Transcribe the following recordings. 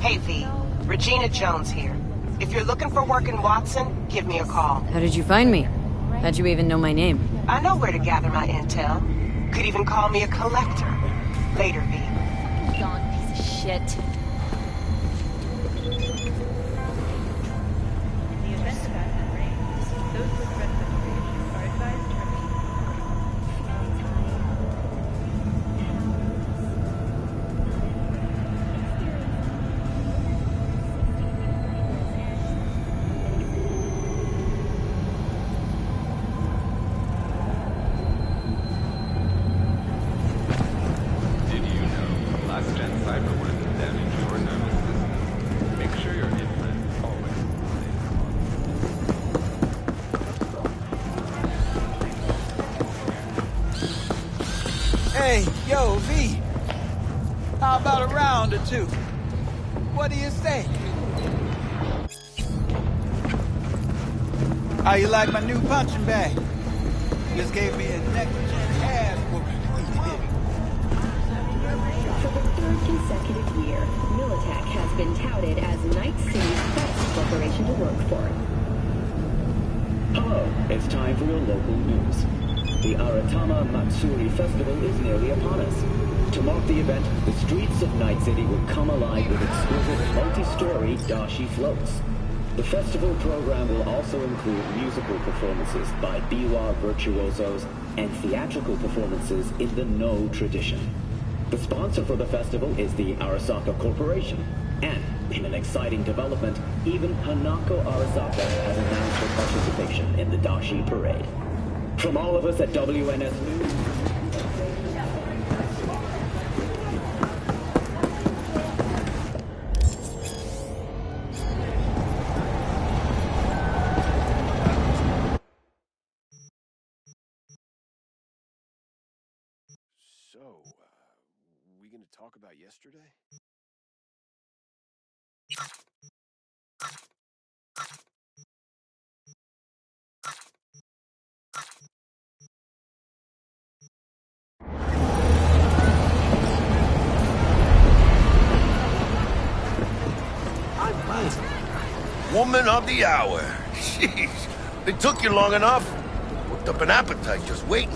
Hey, V. Regina Jones here. If you're looking for work in Watson, give me a call. How did you find me? How'd you even know my name? I know where to gather my intel. Could even call me a collector. Later, V. Gone piece of shit. Hey, yo, V. How about a round or two? What do you say? How you like my new punching bag? Just gave me a next-gen ass whooping. For the third consecutive year, Militech has been touted as Night City's best corporation to work for. Hello, it's time for your local news. The Aratama Matsuri Festival is nearly upon us. To mark the event, the streets of Night City will come alive with exquisite multi-story dashi floats. The festival program will also include musical performances by biwa virtuosos and theatrical performances in the No tradition. The sponsor for the festival is the Arasaka Corporation. And, in an exciting development, even Hanako Arasaka has announced her participation in the dashi parade. From all of us at WNS News. So, we gonna talk about yesterday? Woman of the hour. Jeez, it took you long enough. Worked up an appetite just waiting.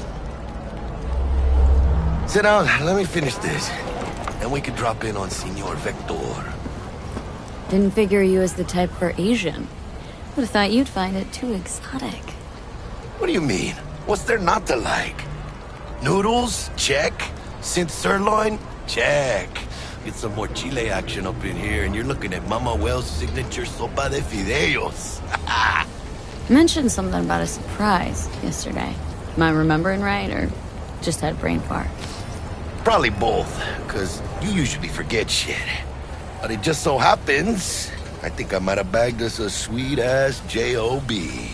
Sit down, let me finish this. Then we can drop in on Senor Vector. Didn't figure you as the type for Asian. Would've thought you'd find it too exotic. What do you mean? What's there not to like? Noodles? Check. Synth sirloin? Check. Get some more Chile action up in here, and you're looking at Mama Wells' signature sopa de fideos. You mentioned something about a surprise yesterday. Am I remembering right, or just had a brain fart? Probably both, because you usually forget shit. But it just so happens, I think I might have bagged us a sweet-ass J.O.B.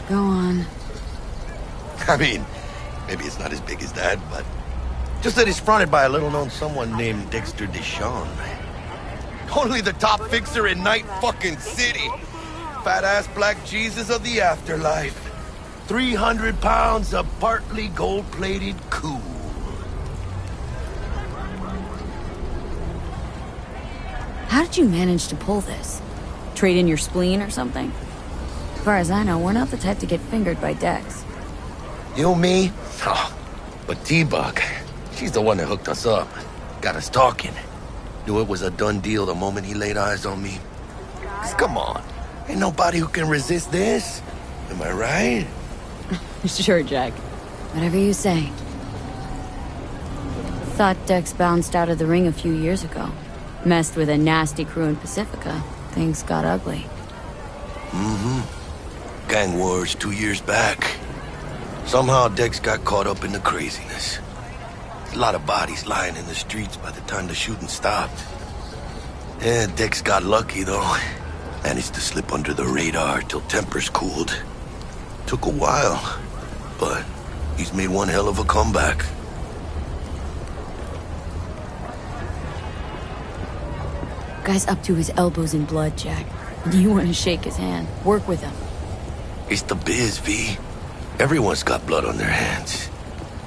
Go on. I mean, maybe it's not as big as that, but just that it's fronted by a little-known someone named Dexter Deshawn. Only the top fixer in Night fucking City. Fat-ass black Jesus of the afterlife. 300 pounds of partly gold-plated cool. How did you manage to pull this? Trade in your spleen or something? As far as I know, we're not the type to get fingered by Dex. You, me? Oh, but T-Bug, she's the one that hooked us up. Got us talking. Knew it was a done deal the moment he laid eyes on me. 'Cause come on, ain't nobody who can resist this. Am I right? Sure, Jack. Whatever you say. Thought Dex bounced out of the ring a few years ago. Messed with a nasty crew in Pacifica. Things got ugly. Mm-hmm. Gang wars 2 years back. Somehow Dex got caught up in the craziness. A lot of bodies lying in the streets by the time the shooting stopped. Yeah, Dex got lucky, though. Managed to slip under the radar till tempers cooled. Took a while, but he's made one hell of a comeback. Guy's up to his elbows in blood, Jack. You want to shake his hand. Work with him. It's the biz, V. Everyone's got blood on their hands.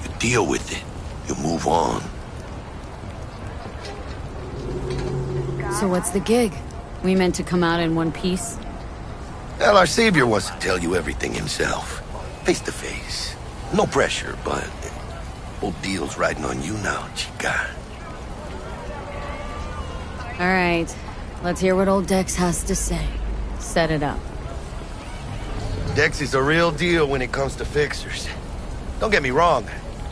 You deal with it. You move on. So what's the gig? We meant to come out in one piece? Well, our savior wants to tell you everything himself. Face to face. No pressure, but whole deal's riding on you now, chica. All right, let's hear what old Dex has to say. Set it up. Dex is a real deal when it comes to fixers. Don't get me wrong.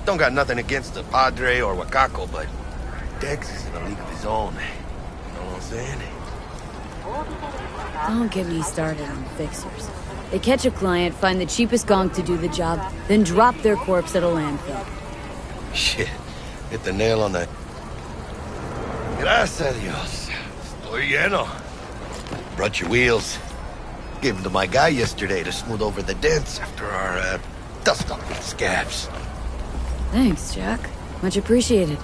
Don't got nothing against the Padre or Wakako, but Dex is in a league of his own. You know what I'm saying? Don't get me started on fixers. They catch a client, find the cheapest gong to do the job, then drop their corpse at a landfill. Shit. Hit the nail on the... Gracias a Dios. Estoy lleno. Brought your wheels. Gave them to my guy yesterday to smooth over the dents after our, dust-up with scabs. Thanks, Jack. Much appreciated.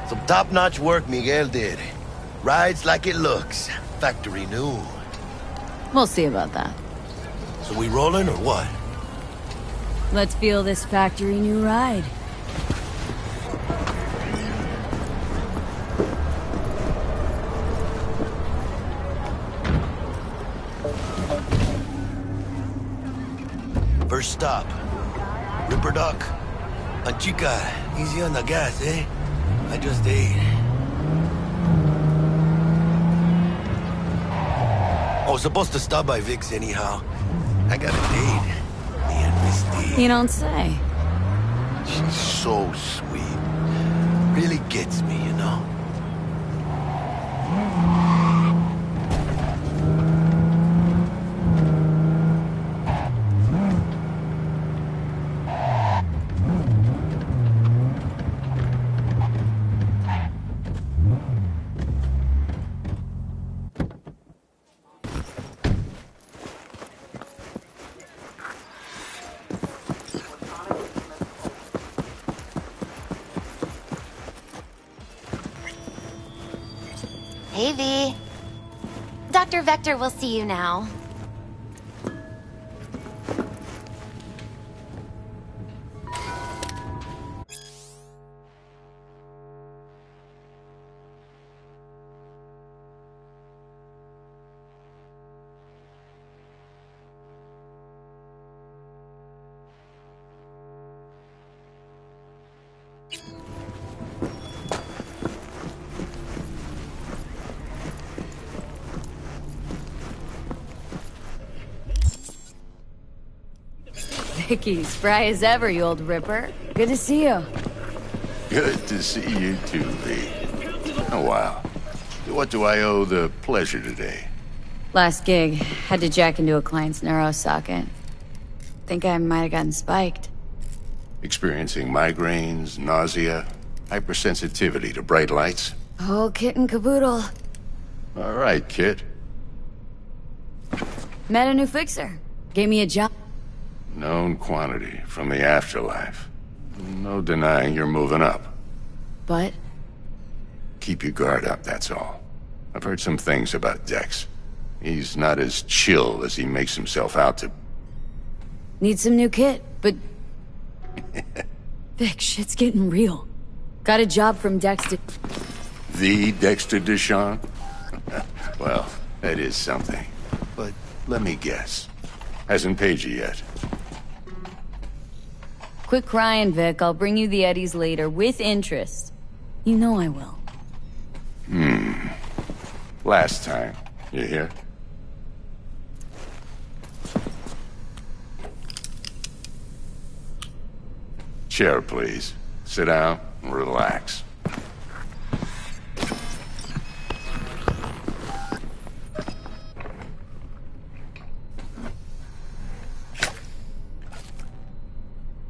Some top-notch work Miguel did. Rides like it looks. Factory new. We'll see about that. So we rolling or what? Let's feel this factory new ride. First stop. Ripper Duck. Chica, easy on the gas, eh? I just ate. I was supposed to stop by Vic's anyhow. I got a date. Me and Misty. You don't say. She's so sweet. Really gets me, you know? Hey, V. Dr. Vector will see you now. Vicky, spry as ever, you old ripper. Good to see you. Good to see you too, V. Oh, wow. What do I owe the pleasure today? Last gig, had to jack into a client's neuro socket. Think I might have gotten spiked. Experiencing migraines, nausea, hypersensitivity to bright lights? Oh, kit and caboodle. All right, kid. Met a new fixer. Gave me a job. Known quantity from the afterlife. No denying you're moving up. But? Keep your guard up, that's all. I've heard some things about Dex. He's not as chill as he makes himself out to. Need some new kit, but... Vic, shit's getting real. Got a job from Dexter. The Dexter Deshawn? Well, that is something. But let me guess. Hasn't paid you yet. Quit crying, Vic. I'll bring you the eddies later, with interest. You know I will. Last time. You hear? Chair, please. Sit down and relax.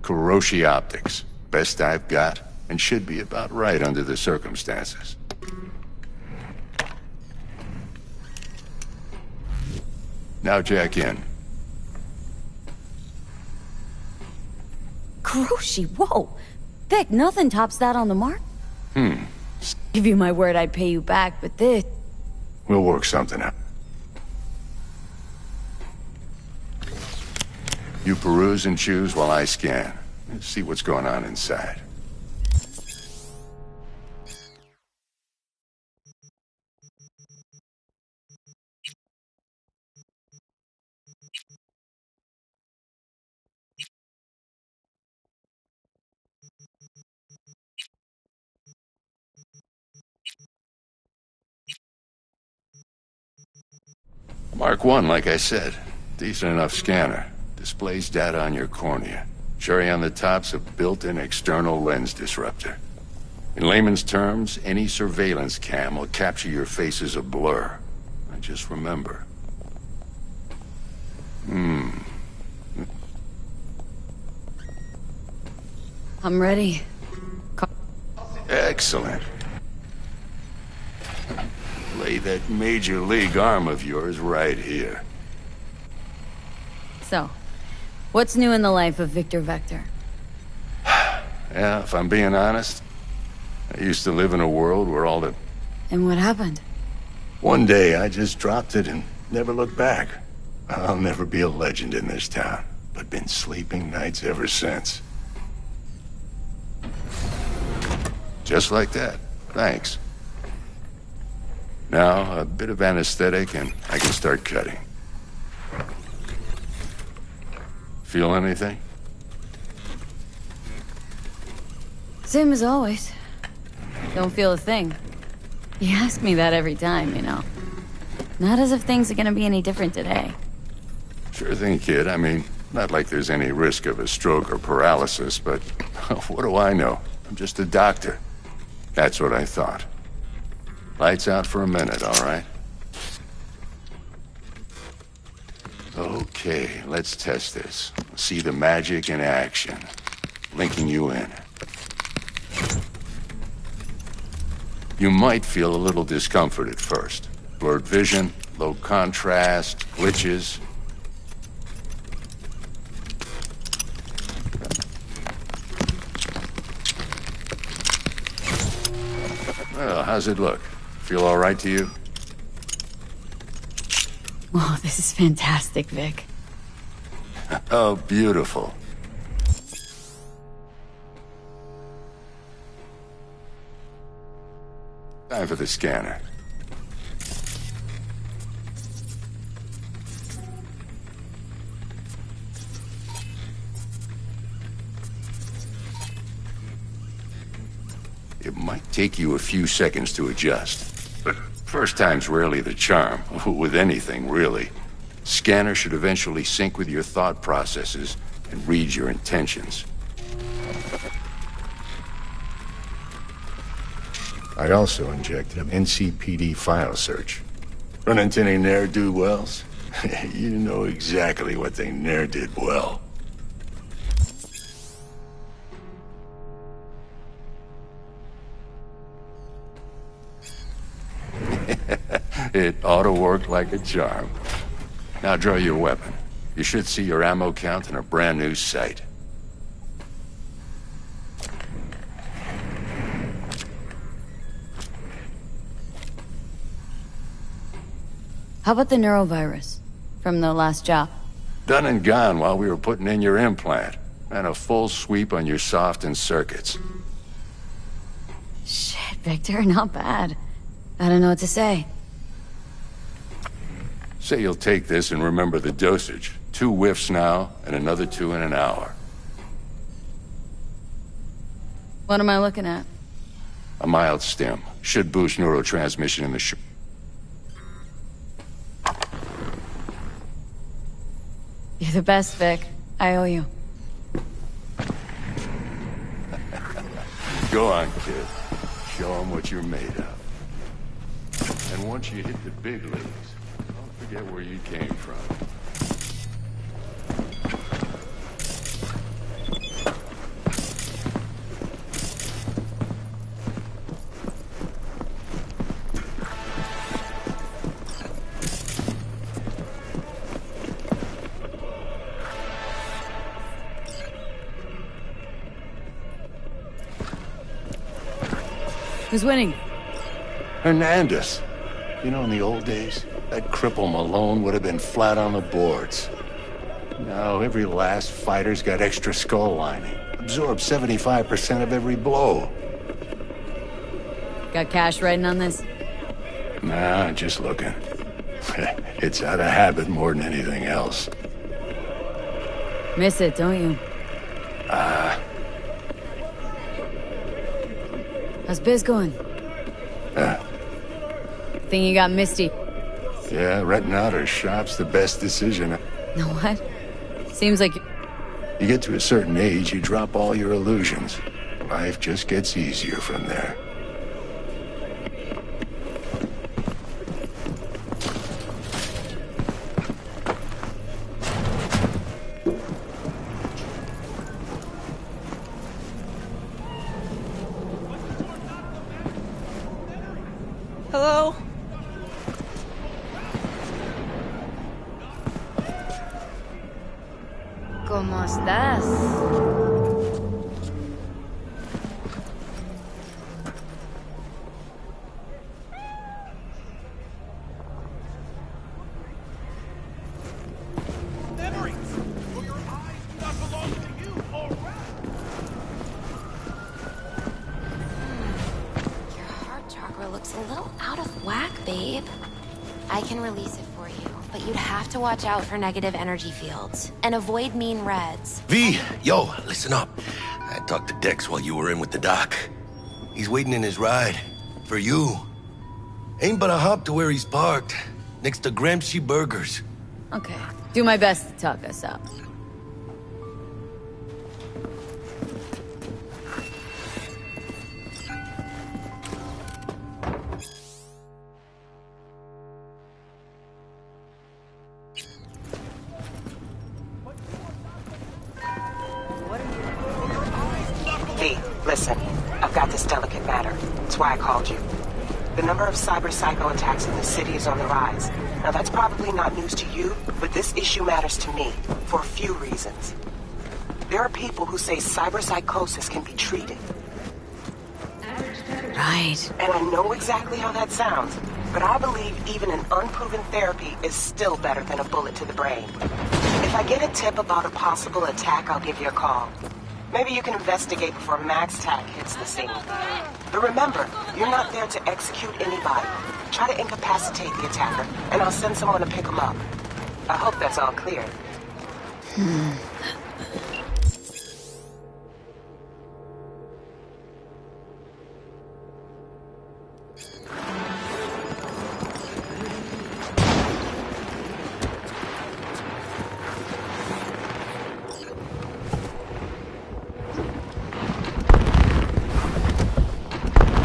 Kuroshi Optics. Best I've got, and should be about right under the circumstances. Now jack in. Kuroshi, whoa! Vic, nothing tops that on the mark. Give you my word I'd pay you back, but this... We'll work something out. You peruse and choose while I scan. Let's see what's going on inside. Mark 1, like I said. Decent enough scanner. Displays data on your cornea. Cherry on the top's a built-in external lens disruptor. In layman's terms, any surveillance cam will capture your face as a blur. And just remember. I'm ready. Excellent. Lay that major league arm of yours right here. So, what's new in the life of Victor Vector? Yeah, if I'm being honest, I used to live in a world where all the... And what happened? One day, I just dropped it and never looked back. I'll never be a legend in this town, but been sleeping nights ever since. Just like that. Thanks. Now, a bit of anesthetic and I can start cutting. Feel anything? Same as always. Don't feel a thing. You ask me that every time, you know. Not as if things are gonna be any different today. Sure thing, kid. I mean, not like there's any risk of a stroke or paralysis, but what do I know? I'm just a doctor. That's what I thought. Lights out for a minute, all right? Okay, let's test this. See the magic in action. Linking you in. You might feel a little discomfort at first. Blurred vision, low contrast, glitches. Well, how's it look? Feel all right to you? Oh, this is fantastic, Vic. Oh, beautiful. Time for the scanner. It might take you a few seconds to adjust, but first time's rarely the charm, with anything, really. Scanner should eventually sync with your thought processes and read your intentions. I also injected an NCPD file search. Run into any ne'er-do-wells? You know exactly what they ne'er did well. It ought to work like a charm. Now draw your weapon. You should see your ammo count in a brand new sight. How about the neurovirus from the last job? Done and gone while we were putting in your implant. And a full sweep on your soft and circuits. Shit, Victor, not bad. I don't know what to say. Say you'll take this and remember the dosage. 2 whiffs now, and another 2 in an hour. What am I looking at? A mild stim. Should boost neurotransmission in the You're the best, Vic. I owe you. Go on, kid. Show them what you're made of. And once you hit the big leagues, don't forget where you came from. Who's winning? Hernandez. You know, in the old days, that cripple Malone would have been flat on the boards. Now, every last fighter's got extra skull lining. Absorbs 75% of every blow. Got cash writing on this? Nah, just looking. It's out of habit more than anything else. Miss it, don't you? How's biz going? Think you got Misty? Yeah, renting out her shop's the best decision. No, what? Seems like... You get to a certain age, you drop all your illusions. Life just gets easier from there. Hello? ¿Cómo estás? Memories! Well, your eyes do not belong to you, all right? Your heart chakra looks a little out of whack, babe. I can release it for you, but you'd have to watch out for negative energy fields and avoid mean reds. V, yo, listen up. I talked to Dex while you were in with the doc. He's waiting in his ride. For you. Ain't but a hop to where he's parked. Next to Gramsci Burgers. Okay. Do my best to talk us up. V, listen. I've got this delicate matter. That's why I called you. The number of cyber-psycho attacks in the city is on the rise. Now, that's probably not news to you, but this issue matters to me for a few reasons. There are people who say cyberpsychosis can be treated. Right. And I know exactly how that sounds, but I believe even an unproven therapy is still better than a bullet to the brain. If I get a tip about a possible attack, I'll give you a call. Maybe you can investigate before Max Tack hits the scene. But remember, you're not there to execute anybody. Try to incapacitate the attacker, and I'll send someone to pick him up. I hope that's all clear.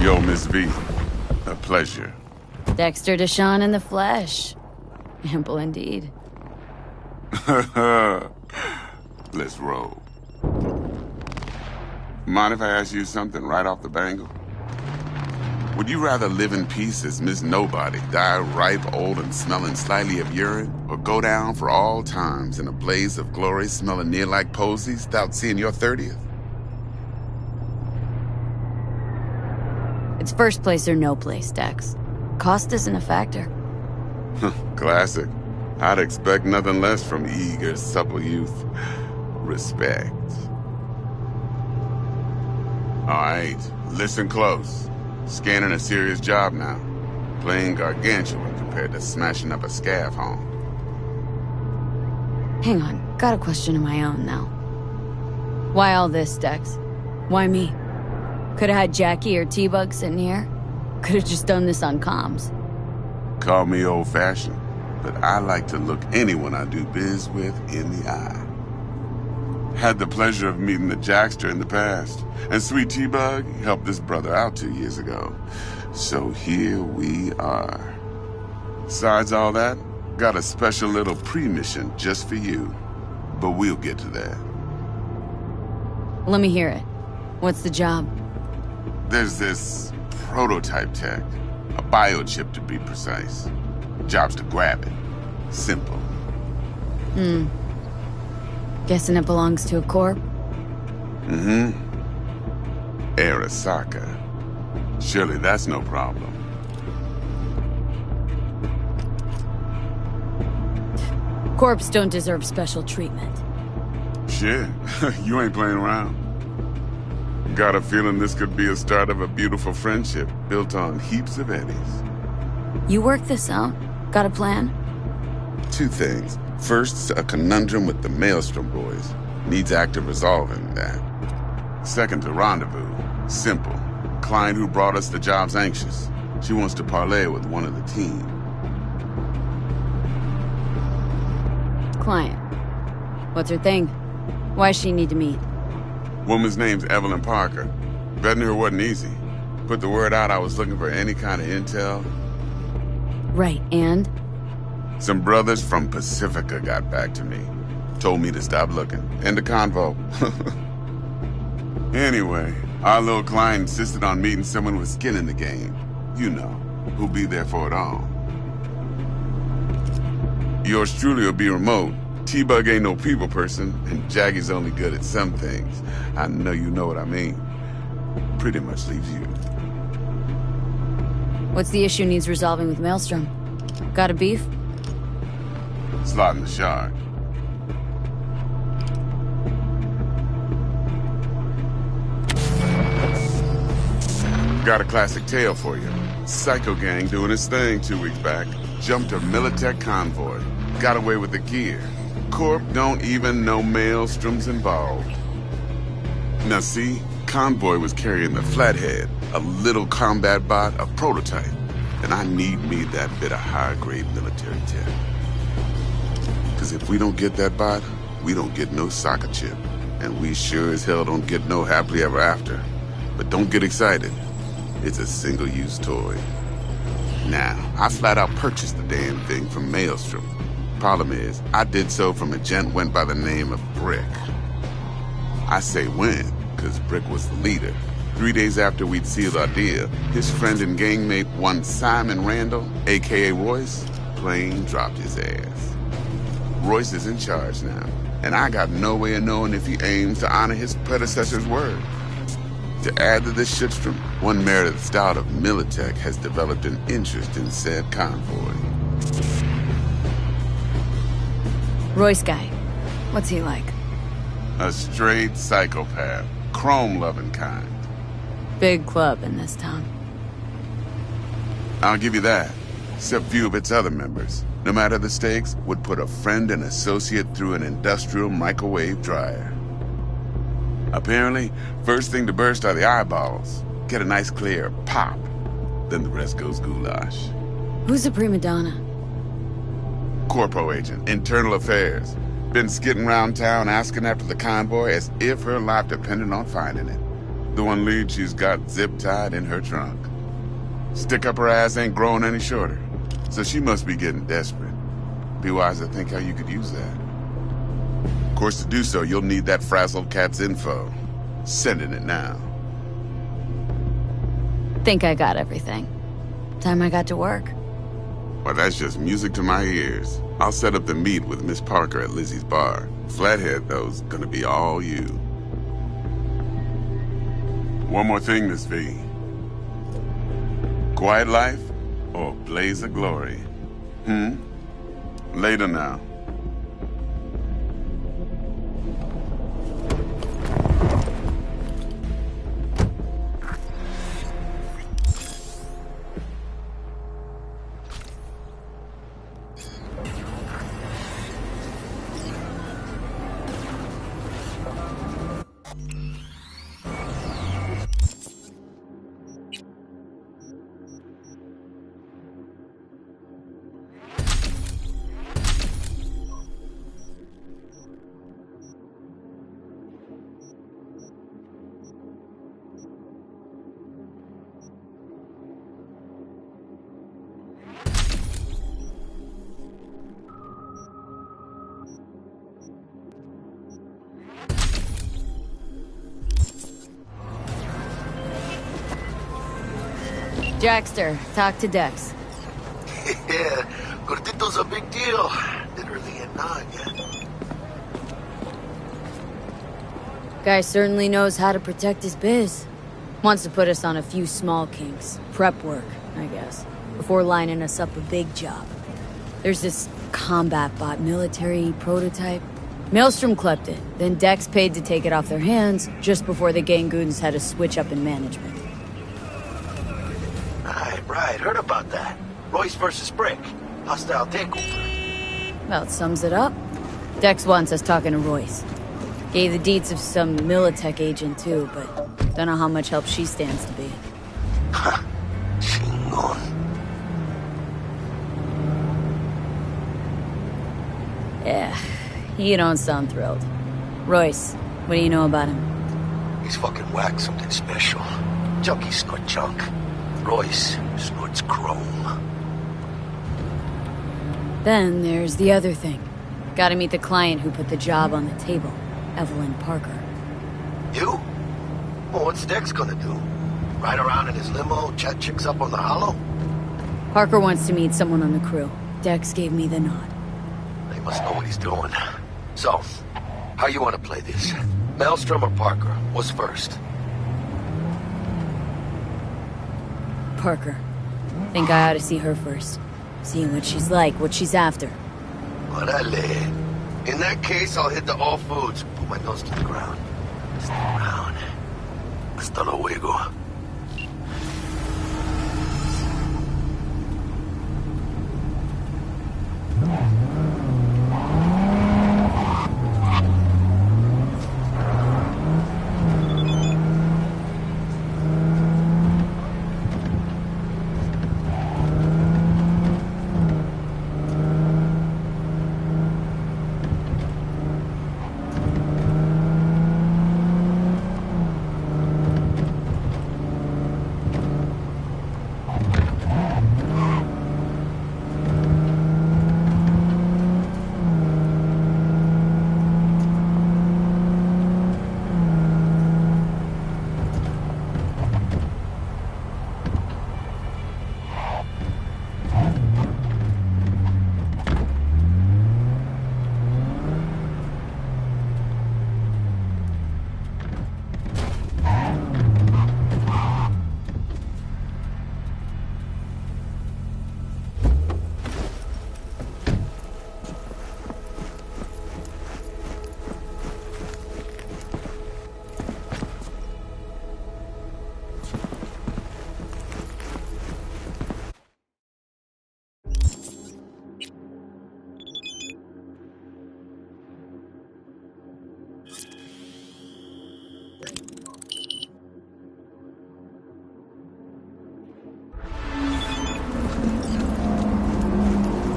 Yo, Miss V. A pleasure. Dexter Deshawn in the flesh. Ample indeed. Let's roll. Mind if I ask you something right off the bangle? Would you rather live in peace as Miss Nobody, die ripe, old, and smelling slightly of urine, or go down for all times in a blaze of glory smelling near like posies without seeing your 30th? It's first place or no place, Dex. Cost isn't a factor. Classic. I'd expect nothing less from eager, supple youth. Respect. All right, listen close. Scanning a serious job now. Playing gargantuan compared to smashing up a scav home. Hang on, got a question of my own now. Why all this, Dex? Why me? Could've had Jackie or T-Bug sitting here. Could've just done this on comms. Call me old-fashioned, but I like to look anyone I do biz with in the eye. Had the pleasure of meeting the Jackster in the past, and Sweet T-Bug helped this brother out 2 years ago. So here we are. Besides all that, got a special little pre-mission just for you. But we'll get to that. Let me hear it. What's the job? There's this prototype tech, a biochip to be precise. Job's to grab it. Simple. Guessing it belongs to a corp? Mm-hmm. Arasaka. Surely that's no problem. Corps don't deserve special treatment. Shit, you ain't playing around. Got a feeling this could be a start of a beautiful friendship built on heaps of eddies. You work this out? Got a plan? Two things. First, a conundrum with the Maelstrom boys. Needs active resolving that. Second, a rendezvous. Simple. Client who brought us the job's anxious. She wants to parlay with one of the team. client. What's her thing? Why she need to meet? Woman's name's Evelyn Parker. Vetting her wasn't easy. Put the word out I was looking for any kind of intel. Right, and? Some brothers from Pacifica got back to me. Told me to stop looking. End of convo. Anyway, our little client insisted on meeting someone with skin in the game. You know, who'll be there for it all. Yours truly will be remote. T-Bug ain't no people person, and Jaggy's only good at some things. I know you know what I mean. Pretty much leaves you. What's the issue needs resolving with Maelstrom? Got a beef? Slot in the shard. Got a classic tale for you. Psycho gang doing his thing 2 weeks back. Jumped a Militech convoy. Got away with the gear. Corp don't even know Maelstrom's involved. Now see, convoy was carrying the Flathead, a little combat bot, a prototype. And I need me that bit of high-grade military tech. Cause if we don't get that bot, we don't get no soccer chip. And we sure as hell don't get no happily ever after. But don't get excited. It's a single-use toy. Now, I flat out purchased the damn thing from Maelstrom. Problem is, I did so from a gent went by the name of Brick. I say when, cause Brick was the leader. 3 days after we'd sealed our deal, his friend and gangmate, one Simon Randall, aka Royce, plain dropped his ass. Royce is in charge now, and I got no way of knowing if he aims to honor his predecessor's word. To add to this shitstorm, one Meredith Stout of Militech has developed an interest in said convoy. Royce guy. What's he like? A straight psychopath. Chrome-loving kind. Big club in this town. I'll give you that. Except few of its other members, no matter the stakes, would put a friend and associate through an industrial microwave dryer. Apparently, first thing to burst are the eyeballs. Get a nice clear pop. Then the rest goes goulash. Who's the prima donna? Corpo agent, internal affairs. Been skidding around town asking after the convoy as if her life depended on finding it. The one lead she's got zip-tied in her trunk. Stick up her ass ain't growing any shorter, so she must be getting desperate. Be wise to think how you could use that. Of course, to do so, you'll need that frazzled cat's info. Sending it now. Think I got everything. Time I got to work. Well, that's just music to my ears. I'll set up the meet with Miss Parker at Lizzie's bar. Flathead, though's gonna be all you. One more thing, Miss V. Quiet life or blaze of glory? Later now. Jackster, talk to Dex. Yeah, Gordito's a big deal. Literally a nod, yeah. Guy certainly knows how to protect his biz. Wants to put us on a few small kinks. Prep work, I guess. Before lining us up a big job. There's this combat bot military prototype. Maelstrom clept it, then Dex paid to take it off their hands just before the gang goons had a switch up in management. Right, heard about that. Royce versus Brick. Hostile takeover. Well, it sums it up. Dex wants us talking to Royce. Gave the deets of some Militech agent too, but don't know how much help she stands to be. Ha! Chingon. Yeah. You don't sound thrilled. Royce, what do you know about him? He's fucking whack, something special. Junkies snort junk. Royce snorts chrome. Then there's the other thing. Gotta meet the client who put the job on the table, Evelyn Parker. You? Well, what's Dex gonna do? Ride around in his limo, chat chicks up on the hollow? Parker wants to meet someone on the crew. Dex gave me the nod. They must know what he's doing. So, how you want to play this? Maelstrom or Parker? What's first? Parker. Think I ought to see her first. See what she's like, what she's after. Orale. In that case, I'll hit the all foods. Put my nose to the ground. Stick around. Hasta luego.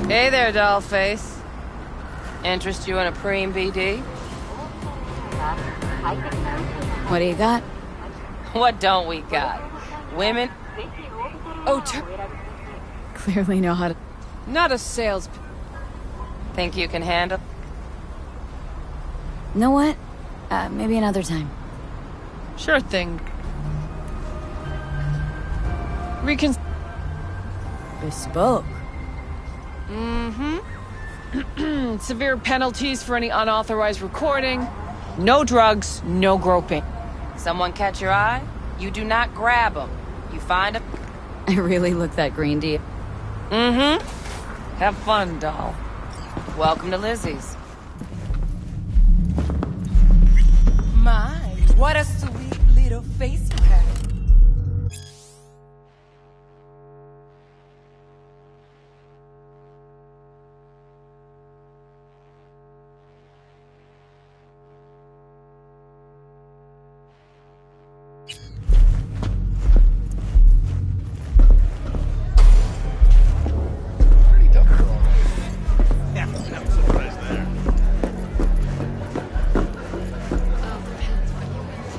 Hey there, dollface. Interest you in a preem BD? What do you got? What don't we got? Women? Oh, Clearly know how to... not a sales... Think you can handle? Know what? Maybe another time. Sure thing. Bespoke. Mm-hmm. Severe penalties for any unauthorized recording. No drugs, no groping. Someone catch your eye? You do not grab them. You find them. I really look that green, do you? Mm-hmm. Have fun, doll. Welcome to Lizzie's. My, what a sweet little face you have.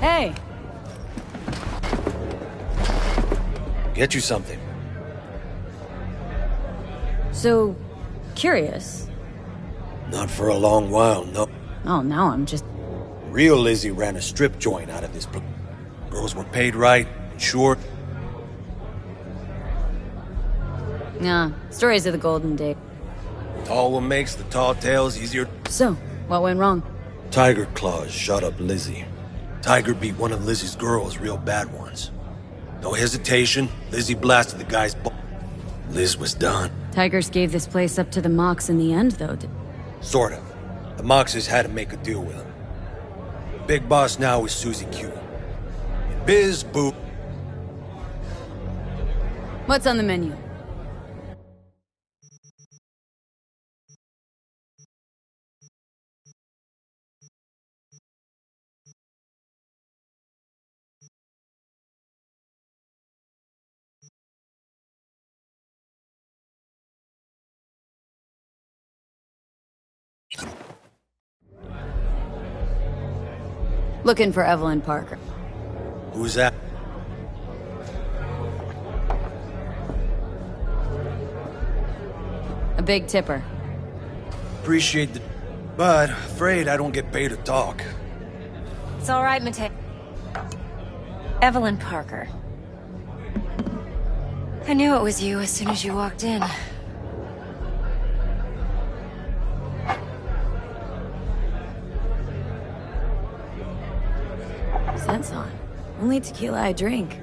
Hey! Get you something. So, curious. Not for a long while, no. Oh, now I'm just... Real Lizzie ran a strip joint out of this. Girls were paid right, insured. Nah, stories of the golden day. Tall one makes the tall tales easier. So, what went wrong? Tiger Claws shot up Lizzie. Tiger beat one of Lizzie's girls real bad once. No hesitation, Lizzie blasted the guy's Liz was done. Tigers gave this place up to the Mox in the end, though. Sort of. The Moxes had to make a deal with him. Big boss now is Susie Q. Biz, boo. What's on the menu? Looking for Evelyn Parker. Who's that? A big tipper. Appreciate the... But afraid I don't get paid to talk. It's all right, Mateo. Evelyn Parker. I knew it was you as soon as you walked in. Scent's on. Only tequila I drink.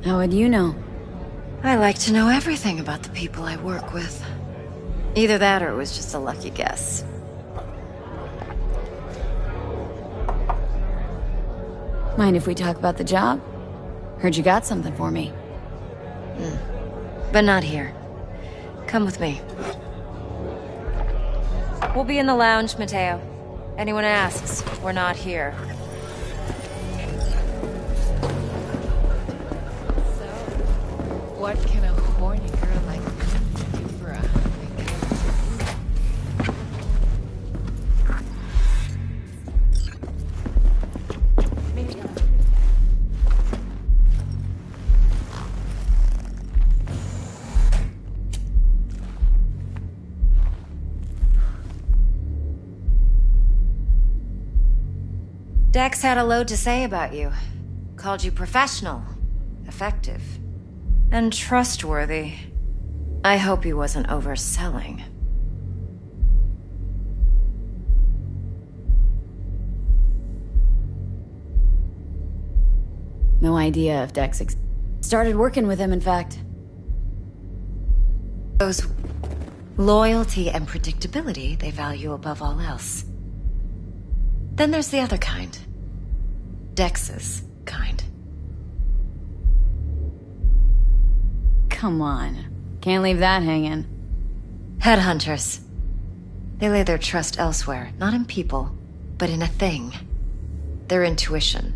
How would you know? I like to know everything about the people I work with. Either that or it was just a lucky guess. Mind if we talk about the job? Heard you got something for me. But not here. Come with me. We'll be in the lounge, Mateo. Anyone asks, we're not here. What can a horny girl like me do for a Dex had a load to say about you. Called you professional, effective, and trustworthy. I hope he wasn't overselling. No idea if Dex started working with him, in fact. Those loyalty and predictability they value above all else. Then there's the other kind. Dex's kind. Come on. Can't leave that hanging. Headhunters. They lay their trust elsewhere, not in people, but in a thing. Their intuition.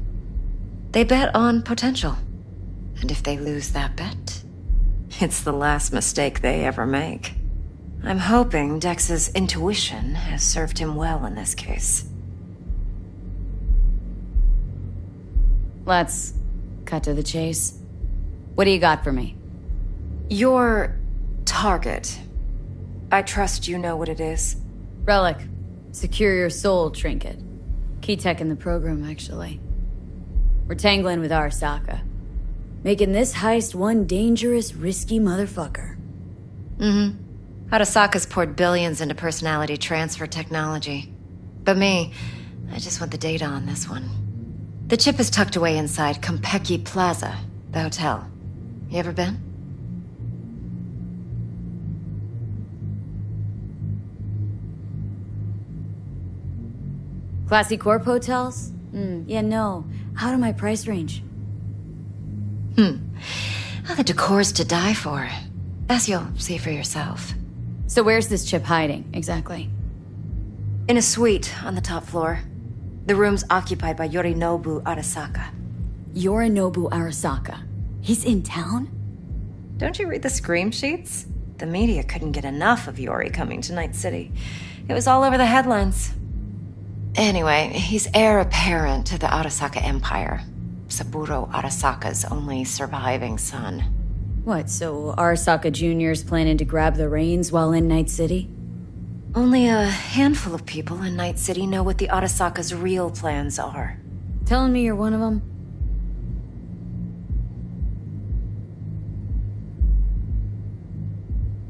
They bet on potential. And if they lose that bet, it's the last mistake they ever make. I'm hoping Dex's intuition has served him well in this case. Let's cut to the chase. What do you got for me? Your target. I trust you know what it is. Relic. Secure your soul trinket. Key tech in the program, actually. We're tangling with Arasaka. Making this heist one dangerous, risky motherfucker. Arasaka's poured billions into personality transfer technology. But me, I just want the data on this one. The chip is tucked away inside Konpeki Plaza, the hotel. You ever been? Classy corp hotels? Yeah, no. Out of my price range. Well, the decor's to die for, as you'll see for yourself. So where's this chip hiding, exactly? In a suite on the top floor. The room's occupied by Yorinobu Arasaka. Yorinobu Arasaka? He's in town? Don't you read the scream sheets? The media couldn't get enough of Yori coming to Night City. It was all over the headlines. Anyway, he's heir apparent to the Arasaka Empire. Saburo Arasaka's only surviving son. What, so Arasaka Jr.'s planning to grab the reins while in Night City? Only a handful of people in Night City know what the Arasaka's real plans are. Telling me you're one of them?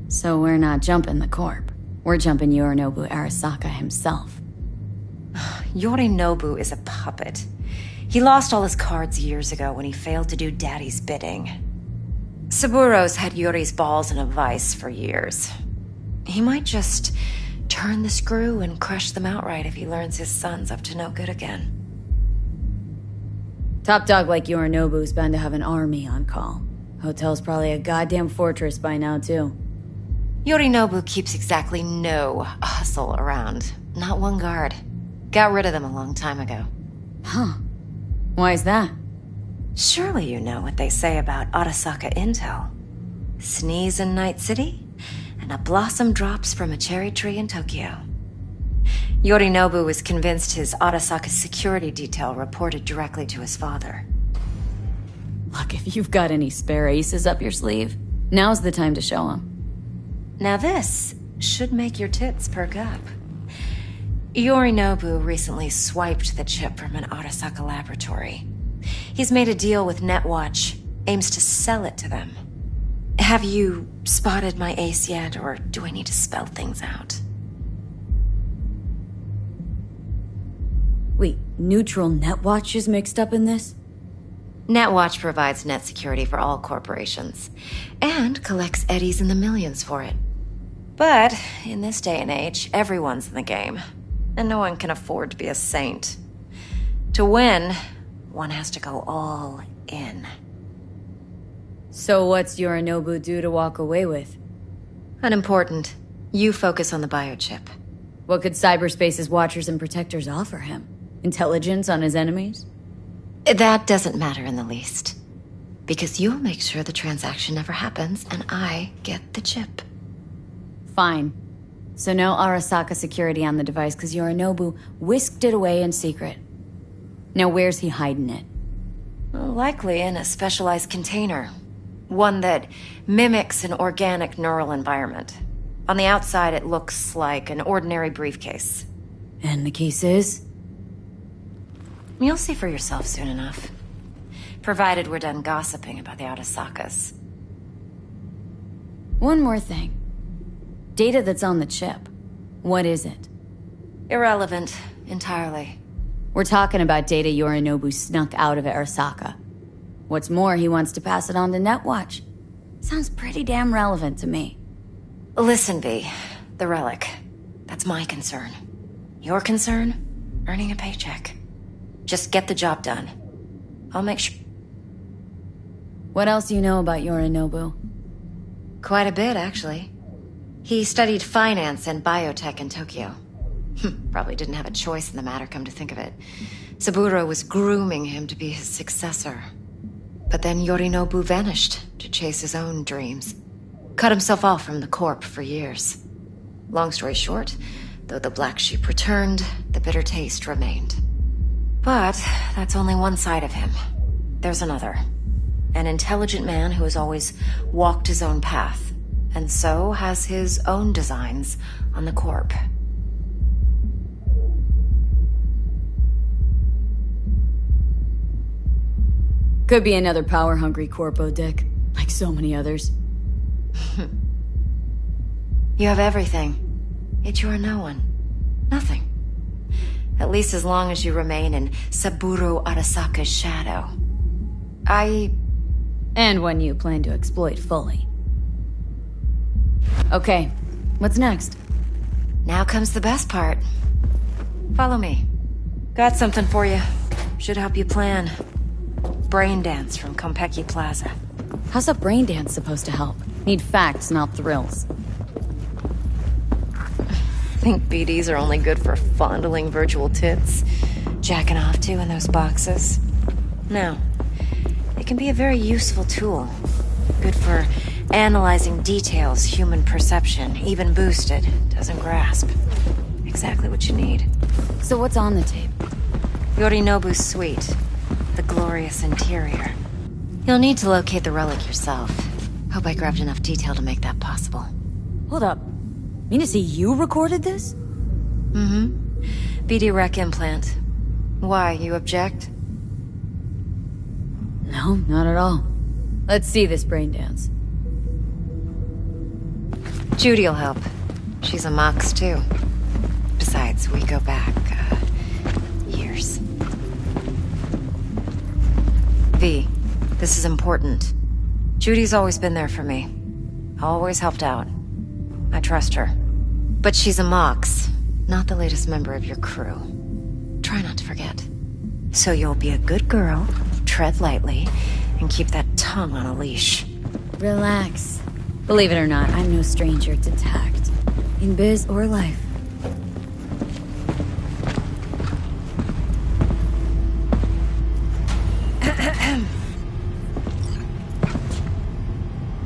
So we're not jumping the corp. We're jumping Yorinobu Arasaka himself. Yorinobu is a puppet. He lost all his cards years ago when he failed to do Daddy's bidding. Saburo's had Yori's balls in a vice for years. He might just turn the screw and crush them outright if he learns his son's up to no good again. Top dog like Yorinobu's bound to have an army on call. Hotel's probably a goddamn fortress by now, too. Yorinobu keeps exactly no hustle around. Not one guard. Got rid of them a long time ago. Huh. Why is that? Surely you know what they say about Arasaka intel. Sneeze in Night City, and a blossom drops from a cherry tree in Tokyo. Yorinobu was convinced his Arasaka's security detail reported directly to his father. Look, if you've got any spare aces up your sleeve, now's the time to show them. Now this should make your tits perk up. Yorinobu recently swiped the chip from an Arasaka laboratory. He's made a deal with Netwatch, aims to sell it to them. Have you spotted my ace yet, or do I need to spell things out? Wait, neutral Netwatch is mixed up in this? Netwatch provides net security for all corporations, and collects eddies in the millions for it. But, in this day and age, everyone's in the game, and no one can afford to be a saint. To win, one has to go all in. So what's Yorinobu due to walk away with? Unimportant. You focus on the biochip. What could cyberspace's watchers and protectors offer him? Intelligence on his enemies? That doesn't matter in the least. Because you'll make sure the transaction never happens, and I get the chip. Fine. So no Arasaka security on the device, because Yorinobu whisked it away in secret. Now where's he hiding it? Well, likely in a specialized container. One that mimics an organic neural environment. On the outside, it looks like an ordinary briefcase. And the case is? You'll see for yourself soon enough. Provided we're done gossiping about the Arasakas. One more thing. Data that's on the chip. What is it? Irrelevant, entirely. We're talking about data Yorinobu snuck out of Arasaka. What's more, he wants to pass it on to Netwatch. Sounds pretty damn relevant to me. Listen, V. The relic. That's my concern. Your concern? Earning a paycheck. Just get the job done. I'll make sure... What else do you know about Yorinobu? Quite a bit, actually. He studied finance and biotech in Tokyo. Probably didn't have a choice in the matter, come to think of it. Saburo was grooming him to be his successor. But then Yorinobu vanished to chase his own dreams. Cut himself off from the Corp for years. Long story short, though the black sheep returned, the bitter taste remained. But that's only one side of him. There's another. An intelligent man who has always walked his own path, and so has his own designs on the Corp. Could be another power-hungry Corpo, Dick. Like so many others. You have everything. Yet you are no one. Nothing. At least as long as you remain in Saburo Arasaka's shadow. And when you plan to exploit fully. Okay, what's next? Now comes the best part. Follow me. Got something for you. Should help you plan. Brain dance from Konpeki Plaza. How's a brain dance supposed to help? Need facts, not thrills. Think BDs are only good for fondling virtual tits? Jacking off to in those boxes? No. It can be a very useful tool. Good for analyzing details human perception, even boosted, doesn't grasp. Exactly what you need. So what's on the tape? Yorinobu's suite. The glorious interior. You'll need to locate the relic yourself. Hope I grabbed enough detail to make that possible. Hold up. Mean to say you recorded this? Mm-hmm. BD rec implant. Why, you object? No, not at all. Let's see this brain dance. Judy'll help. She's a Mox, too. Besides, we go back, years. V, this is important. Judy's always been there for me. Always helped out. I trust her. But she's a Mox, not the latest member of your crew. Try not to forget. So you'll be a good girl, tread lightly, and keep that tongue on a leash. Relax. Believe it or not, I'm no stranger to tact. In biz or life.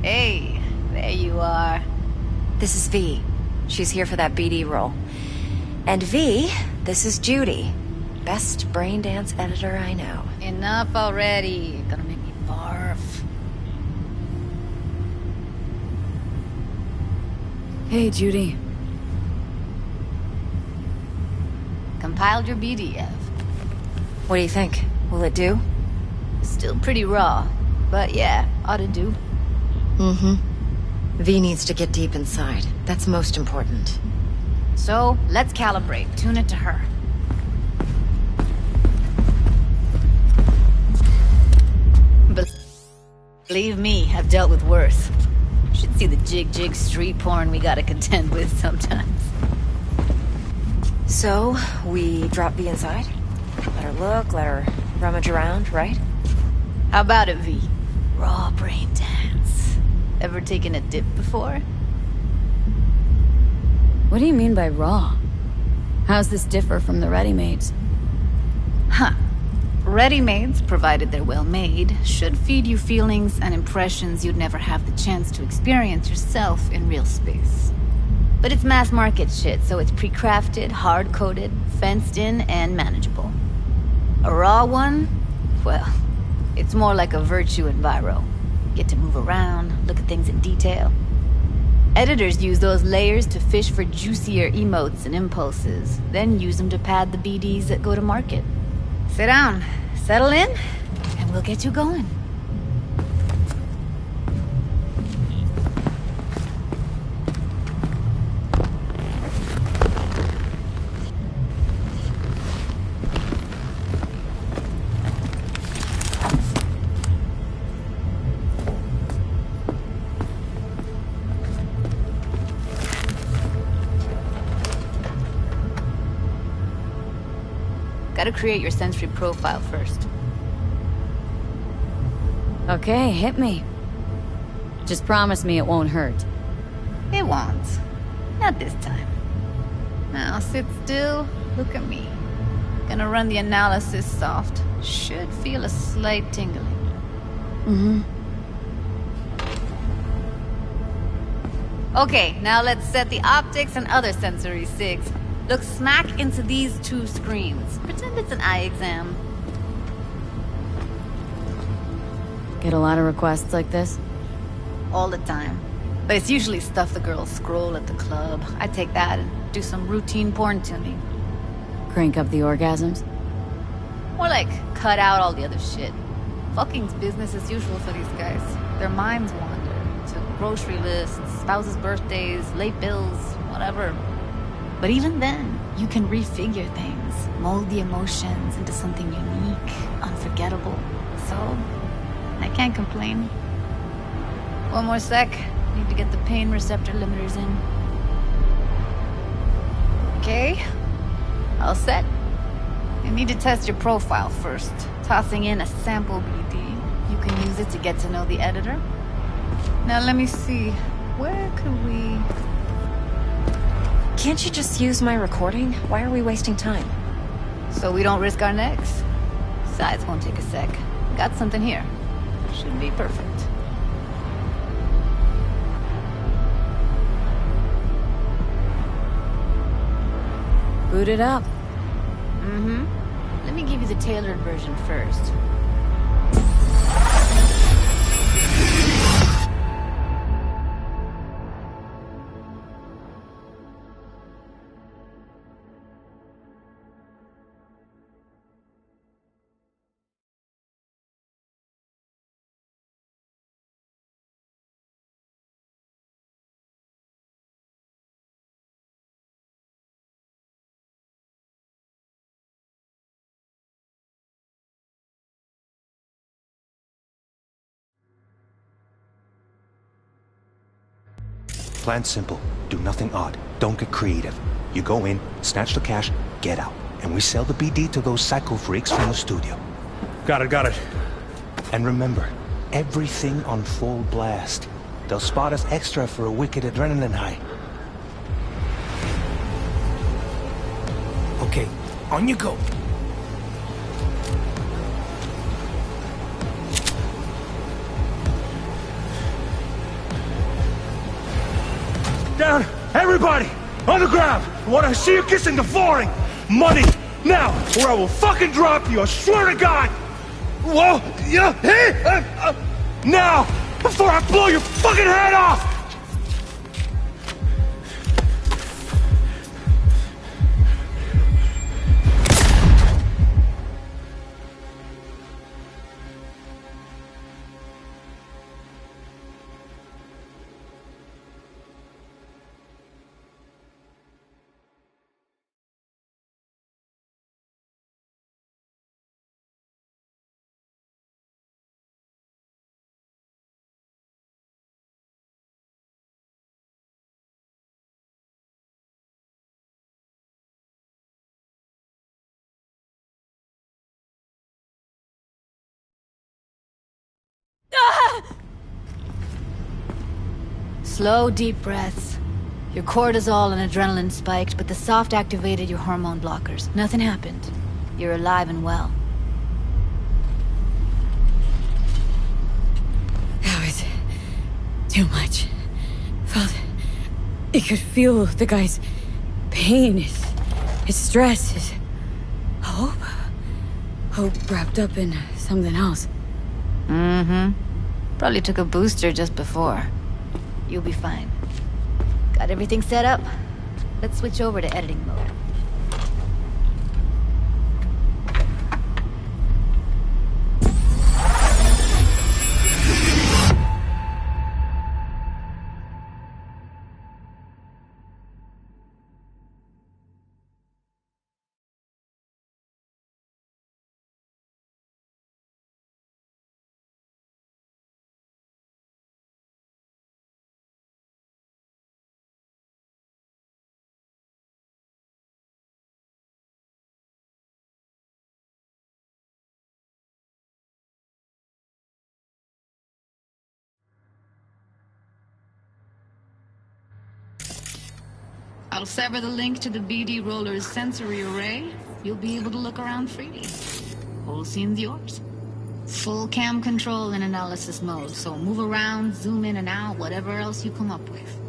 Hey, there you are. This is V. She's here for that BD role. And V, this is Judy. Best brain dance editor I know. Enough already. Gonna make me barf. Hey, Judy. Compiled your BDF. What do you think? Will it do? Still pretty raw, but yeah, ought to do. Mm-hmm. V needs to get deep inside. That's most important. So, let's calibrate. Tune it to her. Believe me, I've dealt with worse. Should see the jig street porn we gotta contend with sometimes. So, we drop V inside? Let her look, let her rummage around, right? How about it, V? Raw brain dance. Ever taken a dip before? What do you mean by raw? How's this differ from the ready-mades? Huh. Ready-mades, provided they're well-made, should feed you feelings and impressions you'd never have the chance to experience yourself in real space. But it's mass-market shit, so it's pre-crafted, hard-coded, fenced-in, and manageable. A raw one? Well, it's more like a virtue enviro. Get to move around, look at things in detail. Editors use those layers to fish for juicier emotes and impulses, then use them to pad the BDs that go to market. Sit down, settle in, and we'll get you going. Gotta create your sensory profile first. Okay, hit me. Just promise me it won't hurt. It won't. Not this time. Now sit still, look at me. Gonna run the analysis soft. Should feel a slight tingling. Mm-hmm. Okay, now let's set the optics and other sensory SIGs. Look smack into these two screens. Pretend it's an eye exam. Get a lot of requests like this? All the time. But it's usually stuff the girls scroll at the club. I take that and do some routine porn tuning. Crank up the orgasms? More like cut out all the other shit. Fucking's business as usual for these guys. Their minds wander to grocery lists, spouses' birthdays, late bills, whatever. But even then, you can refigure things, mold the emotions into something unique, unforgettable. So, I can't complain. One more sec. Need to get the pain receptor limiters in. Okay. All set. You need to test your profile first. Tossing in a sample BD. You can use it to get to know the editor. Now let me see. Where could we... Can't you just use my recording? Why are we wasting time? So we don't risk our necks? Besides, won't take a sec. Got something here. Should be perfect. Boot it up. Mm-hmm. Let me give you the tailored version first. Plan's simple. Do nothing odd. Don't get creative. You go in, snatch the cash, get out. And we sell the BD to those psycho freaks from the studio. Got it. And remember, everything on full blast. They'll spot us extra for a wicked adrenaline high. Okay, on you go. Down! Everybody! On the ground! I want to see you kissing the flooring! Money! Now! Or I will fucking drop you, I swear to God! Whoa! Yeah! Hey! Now! Before I blow your fucking head off! Slow, deep breaths. Your cortisol and adrenaline spiked, but the soft activated your hormone blockers. Nothing happened. You're alive and well. That was too much. You could feel the guy's pain, his stress, his hope. Hope wrapped up in something else. Mm-hmm. Probably took a booster just before. You'll be fine. Got everything set up? Let's switch over to editing mode. I'll sever the link to the BD Roller's sensory array. You'll be able to look around freely. Whole scene's yours. Full cam control in analysis mode, so move around, zoom in and out, whatever else you come up with.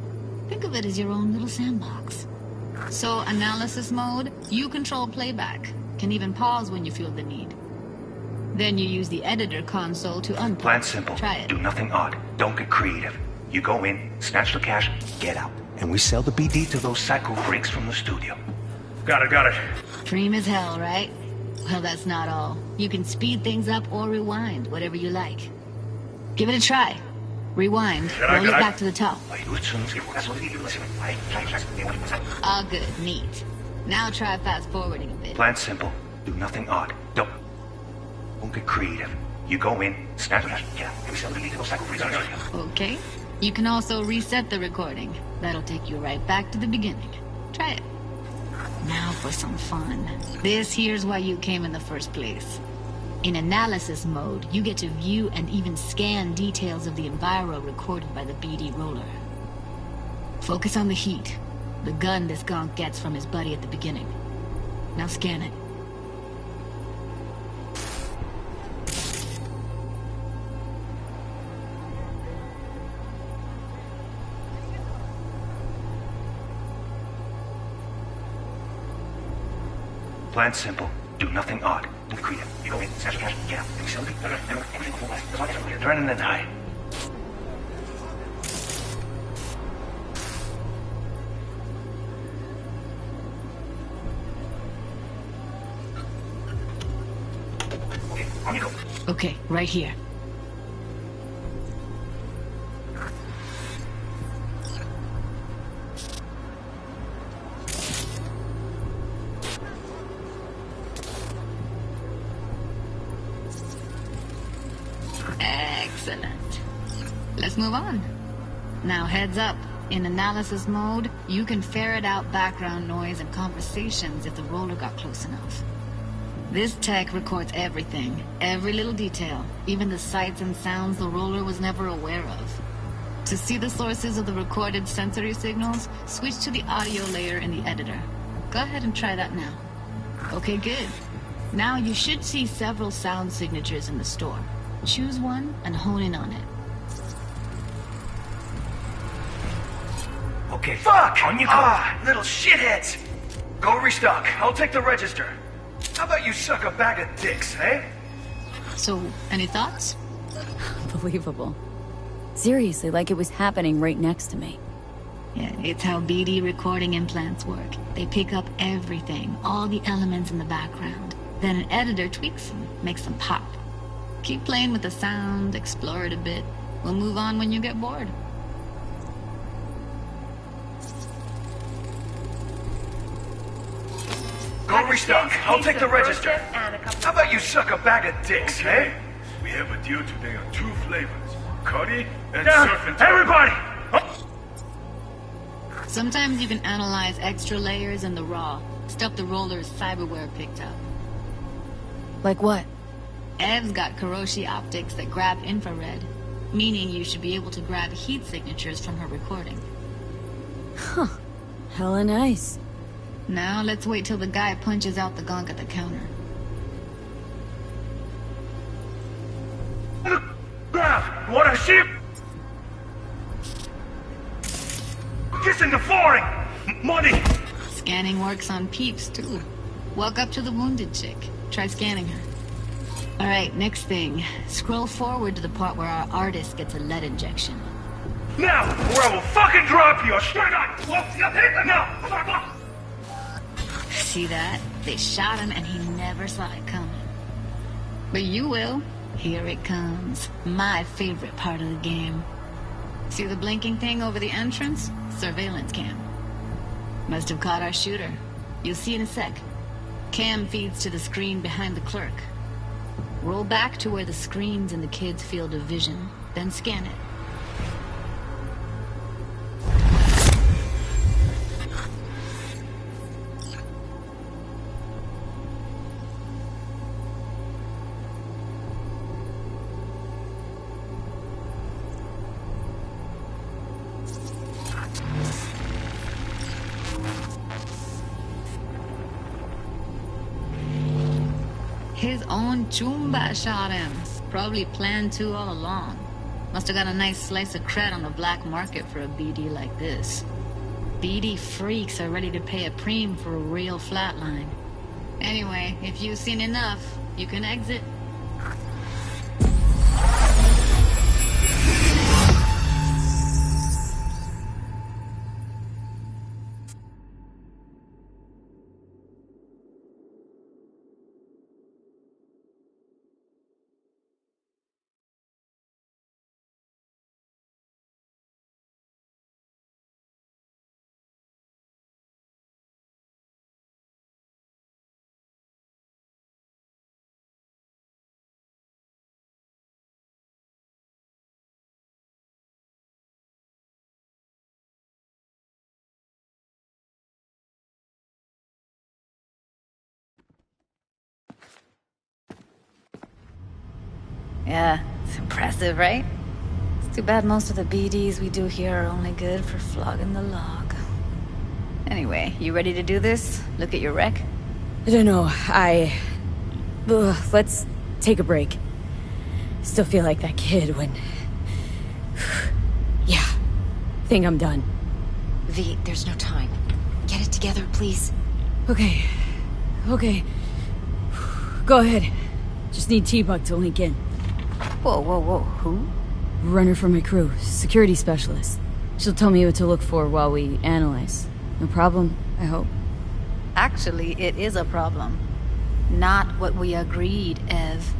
Think of it as your own little sandbox. So, analysis mode, you control playback. Can even pause when you feel the need. Then you use the editor console to unpause. Plan simple. Try it. Do nothing odd. Don't get creative. You go in, snatch the cash, get out. And we sell the BD to those psycho freaks from the studio. Got it. Dream as hell, right? Well, that's not all. You can speed things up or rewind, whatever you like. Give it a try. Rewind. Roll it back to the top. All good. Neat. Now try fast forwarding a bit. Plan simple. Do nothing odd. Don't get creative. You go in, snatch the cash, get out. And we sell the BD to those psycho freaks from the studio. Okay. You can also reset the recording. That'll take you right back to the beginning. Try it. Now for some fun. This here's why you came in the first place. In analysis mode, you get to view and even scan details of the enviro recorded by the BD Roller. Focus on the heat, the gun this gonk gets from his buddy at the beginning. Now scan it. Plan simple. Do nothing odd. Don't creative. You go in, snatch the cash, get out. And we sell the BD. Everything will last. Adrenaline high. Okay, right here. Excellent. Let's move on. Now heads up. In analysis mode, you can ferret out background noise and conversations if the roller got close enough. This tech records everything, every little detail, even the sights and sounds the roller was never aware of. To see the sources of the recorded sensory signals, switch to the audio layer in the editor. Go ahead and try that now. Okay, good. Now you should see several sound signatures in the store. Choose one and hone in on it. Okay, fuck! On you go. Little shitheads! Go restock. I'll take the register. How about you suck a bag of dicks, eh? So, any thoughts? Unbelievable. Seriously, like it was happening right next to me. Yeah, it's how BD recording implants work. They pick up everything, all the elements in the background. Then an editor tweaks them, makes them pop. Keep playing with the sound, explore it a bit. We'll move on when you get bored. Go restock. I'll take the register. How about you suck a bag of dicks, eh? We have a deal today on 2 flavors. Cuddy and surf and everybody! Sometimes you can analyze extra layers in the raw. Stuff the roller's Cyberware picked up. Like what? Ev's got Kiroshi optics that grab infrared, meaning you should be able to grab heat signatures from her recording. Huh. Hella nice. Now let's wait till the guy punches out the gunk at the counter. Ground! What a ship! Kissing the flooring! Money! Scanning works on peeps, too. Walk up to the wounded chick. Try scanning her. Alright, next thing. Scroll forward to the part where our artist gets a lead injection. Now, or I will fucking drop you! Straight on! Now! See that? They shot him and he never saw it coming. But you will. Here it comes. My favorite part of the game. See the blinking thing over the entrance? Surveillance cam. Must have caught our shooter. You'll see in a sec. Cam feeds to the screen behind the clerk. Roll back to where the screen's in the kid's field of vision, then scan it. His own Chumba shot him. Probably planned to all along. Must have got a nice slice of cred on the black market for a BD like this. BD freaks are ready to pay a preem for a real flatline. Anyway, if you've seen enough, you can exit. Yeah, it's impressive, right? It's too bad most of the BDs we do here are only good for flogging the log. Anyway, you ready to do this? Look at your wreck? I don't know, let's take a break. Still feel like that kid when... Yeah, think I'm done. V, there's no time. Get it together, please. Okay. Go ahead. Just need T-Bug to link in. Whoa, who? Runner for my crew, security specialist. She'll tell me what to look for while we analyze. No problem, I hope. Actually, it is a problem. Not what we agreed, Ev.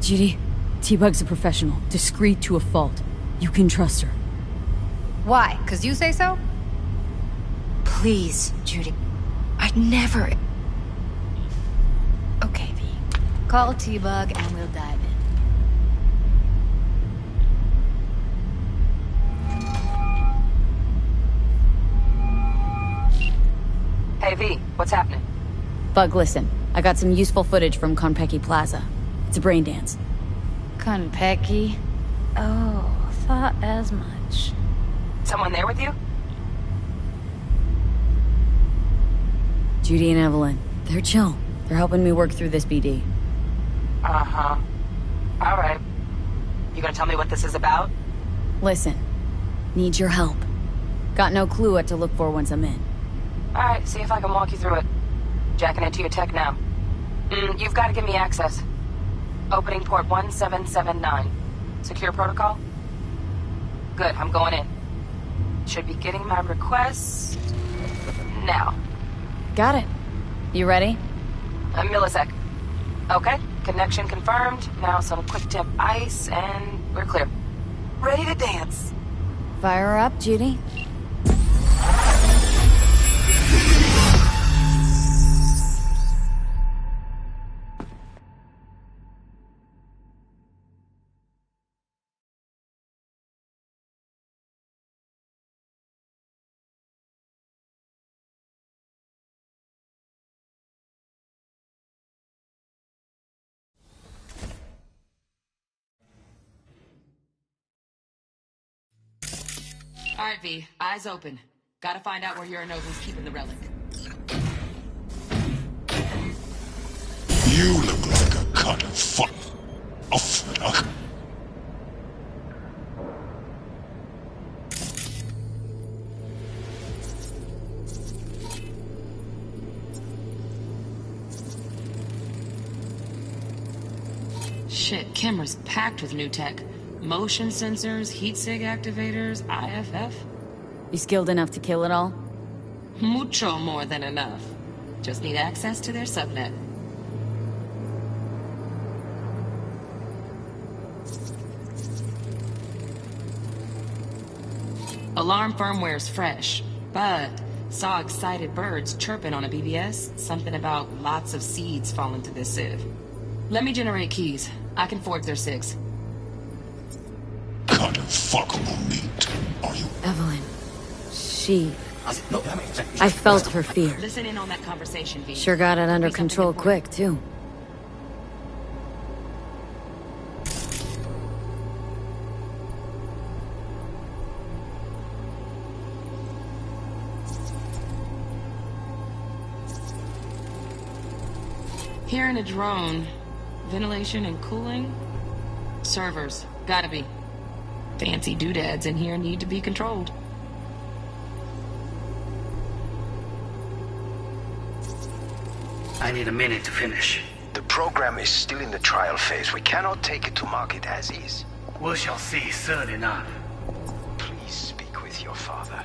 Judy, T-Bug's a professional, discreet to a fault. You can trust her. Why? 'Cause you say so? Please, Judy. I'd never... Okay, V. Call T-Bug and we'll dive in. Hey, V, what's happening? Bug, listen. I got some useful footage from Konpeki Plaza. It's a brain dance. Konpeki? Oh, thought as much. Someone there with you? Judy and Evelyn. They're chill. They're helping me work through this BD. Uh-huh. All right. You gonna tell me what this is about? Listen, need your help. Got no clue what to look for once I'm in. Alright, see if I can walk you through it. Jacking into your tech now. You've got to give me access. Opening port 1779. Secure protocol? Good, I'm going in. Should be getting my request now. Got it. You ready? A millisec. Okay, connection confirmed. Now some quick tip ice and we're clear. Ready to dance. Fire her up, Judy. Alright, V. Eyes open. Gotta find out where Yorinobu's keeping the relic. You look like a cut of fuck. A fuck. Shit, camera's packed with new tech. Motion sensors, heat sig activators, IFF. You skilled enough to kill it all? Mucho more than enough. Just need access to their subnet. Alarm firmware's fresh, but saw excited birds chirping on a BBS. Something about lots of seeds falling to this sieve. Let me generate keys. I can forge their SIGs. Cut of fuckable meat. Are you? Evelyn. She... I felt her fear. Listen in on that conversation, V. Sure got it under control quick, too. Hearing a drone. Ventilation and cooling? Servers. Gotta be. Fancy doodads in here need to be controlled. I need a minute to finish. The program is still in the trial phase. We cannot take it to market as is. We shall see soon enough. Please speak with your father.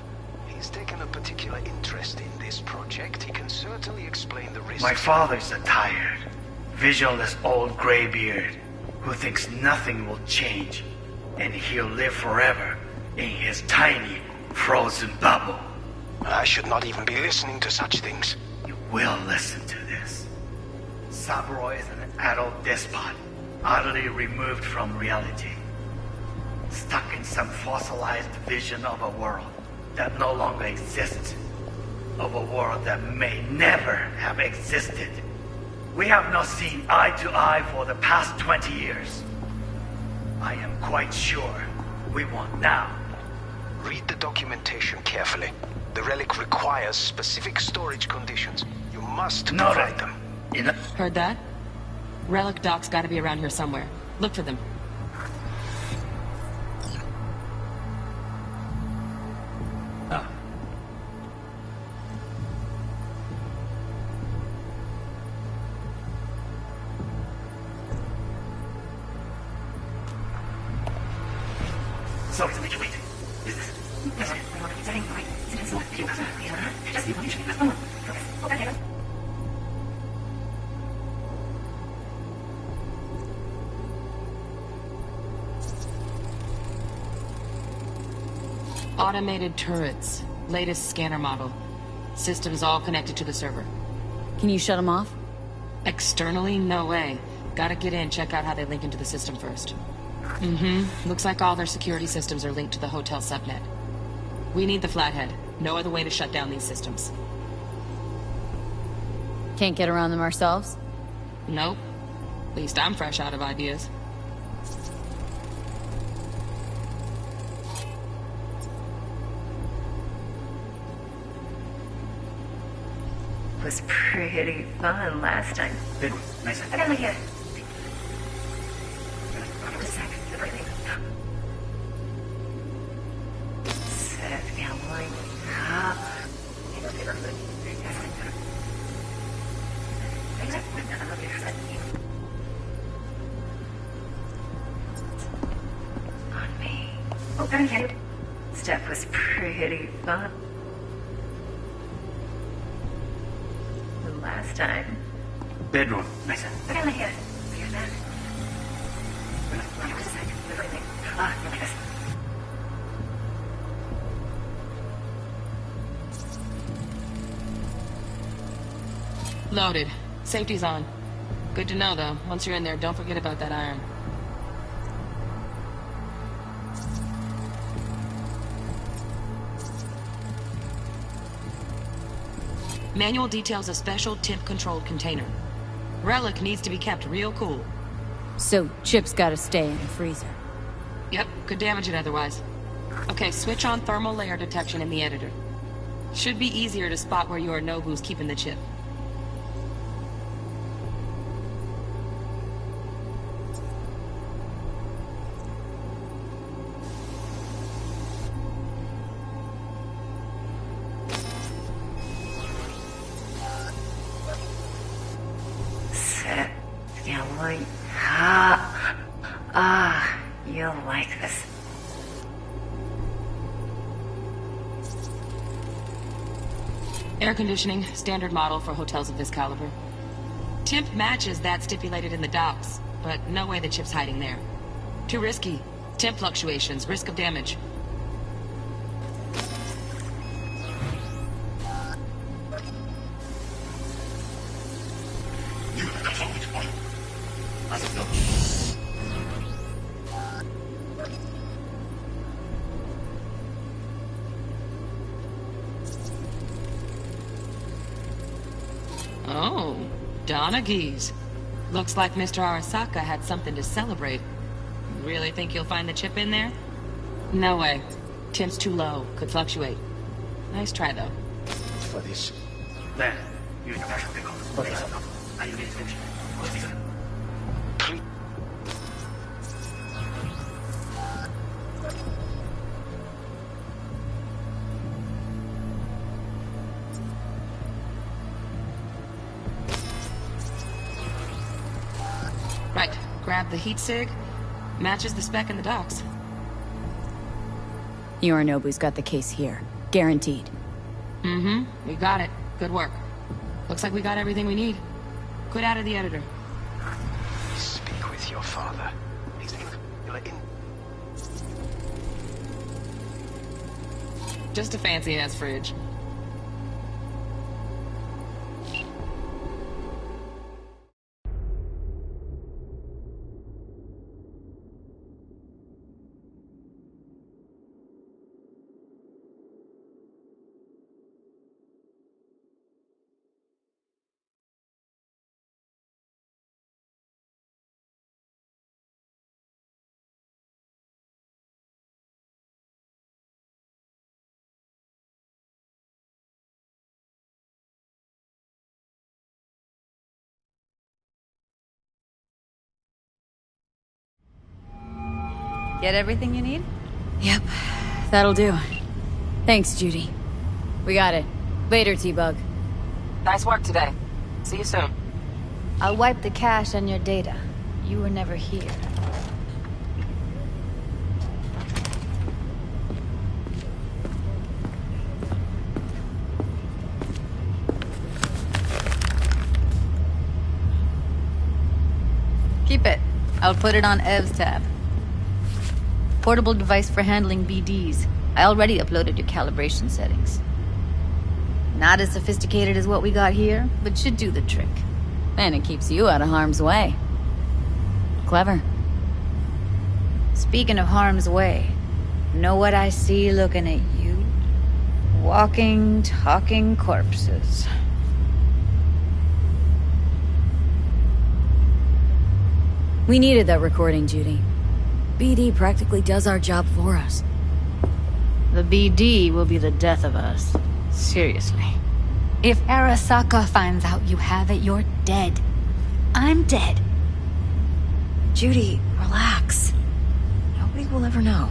He's taken a particular interest in this project. He can certainly explain the risks. My father's a tired, visionless old graybeard who thinks nothing will change, and he'll live forever in his tiny, frozen bubble. I should not even be listening to such things. You will listen to this. Saburo is an adult despot, utterly removed from reality. Stuck in some fossilized vision of a world that no longer exists. Of a world that may never have existed. We have not seen eye to eye for the past 20 years. I am quite sure we won't now. Read the documentation carefully. The relic requires specific storage conditions. You must provide them. Heard that? Relic docs gotta be around here somewhere. Look for them. Sorry to make you wait. Automated turrets. Latest scanner model. Systems all connected to the server. Can you shut them off? Externally, no way. Gotta get in, check out how they link into the system first. Looks like all their security systems are linked to the hotel subnet. We need the flathead. No other way to shut down these systems. Can't get around them ourselves? Nope. At least I'm fresh out of ideas. Was pretty fun last time. Good. Nice. I got an idea. Just a sec. The breathing. Okay. Stuff was pretty fun. The last time. Bedroom. Nice. Okay, let me get it. Here's that. Wait a sec. Everything. Ah, look at this. Loaded. Safety's on. Good to know, though. Once you're in there, don't forget about that iron. Manual details a special temp-controlled container. Relic needs to be kept real cool. So, Chip's gotta stay in the freezer. Yep, could damage it otherwise. Okay, switch on thermal layer detection in the editor. Should be easier to spot where Yorinobu's keeping the chip. You'll like this. Air conditioning, standard model for hotels of this caliber. Temp matches that stipulated in the docs, but no way the chip's hiding there. Too risky. Temp fluctuations, risk of damage. Oh, Donaghys. Looks like Mr. Arasaka had something to celebrate. Really think you'll find the chip in there? No way. Temp's too low. Could fluctuate. Nice try, though. For this. Then, use the special pickle. Okay, so now you need to finish. What's this? Right. Grab the heat sig. Matches the spec in the docs. Yorinobu's got the case here. Guaranteed. Mm-hmm. We got it. Good work. Looks like we got everything we need. Quit out of the editor. Speak with your father. He's in... Just a fancy-ass fridge. Get everything you need? Yep. That'll do. Thanks, Judy. We got it. Later, T-Bug. Nice work today. See you soon. I'll wipe the cache on your data. You were never here. Keep it. I'll put it on Ev's tab. Portable device for handling BDs. I already uploaded your calibration settings. Not as sophisticated as what we got here, but should do the trick. And it keeps you out of harm's way. Clever. Speaking of harm's way, know what I see looking at you? Walking, talking corpses. We needed that recording, Judy. BD practically does our job for us. The BD will be the death of us. Seriously. If Arasaka finds out you have it, you're dead. I'm dead. Judy, relax. Nobody will ever know.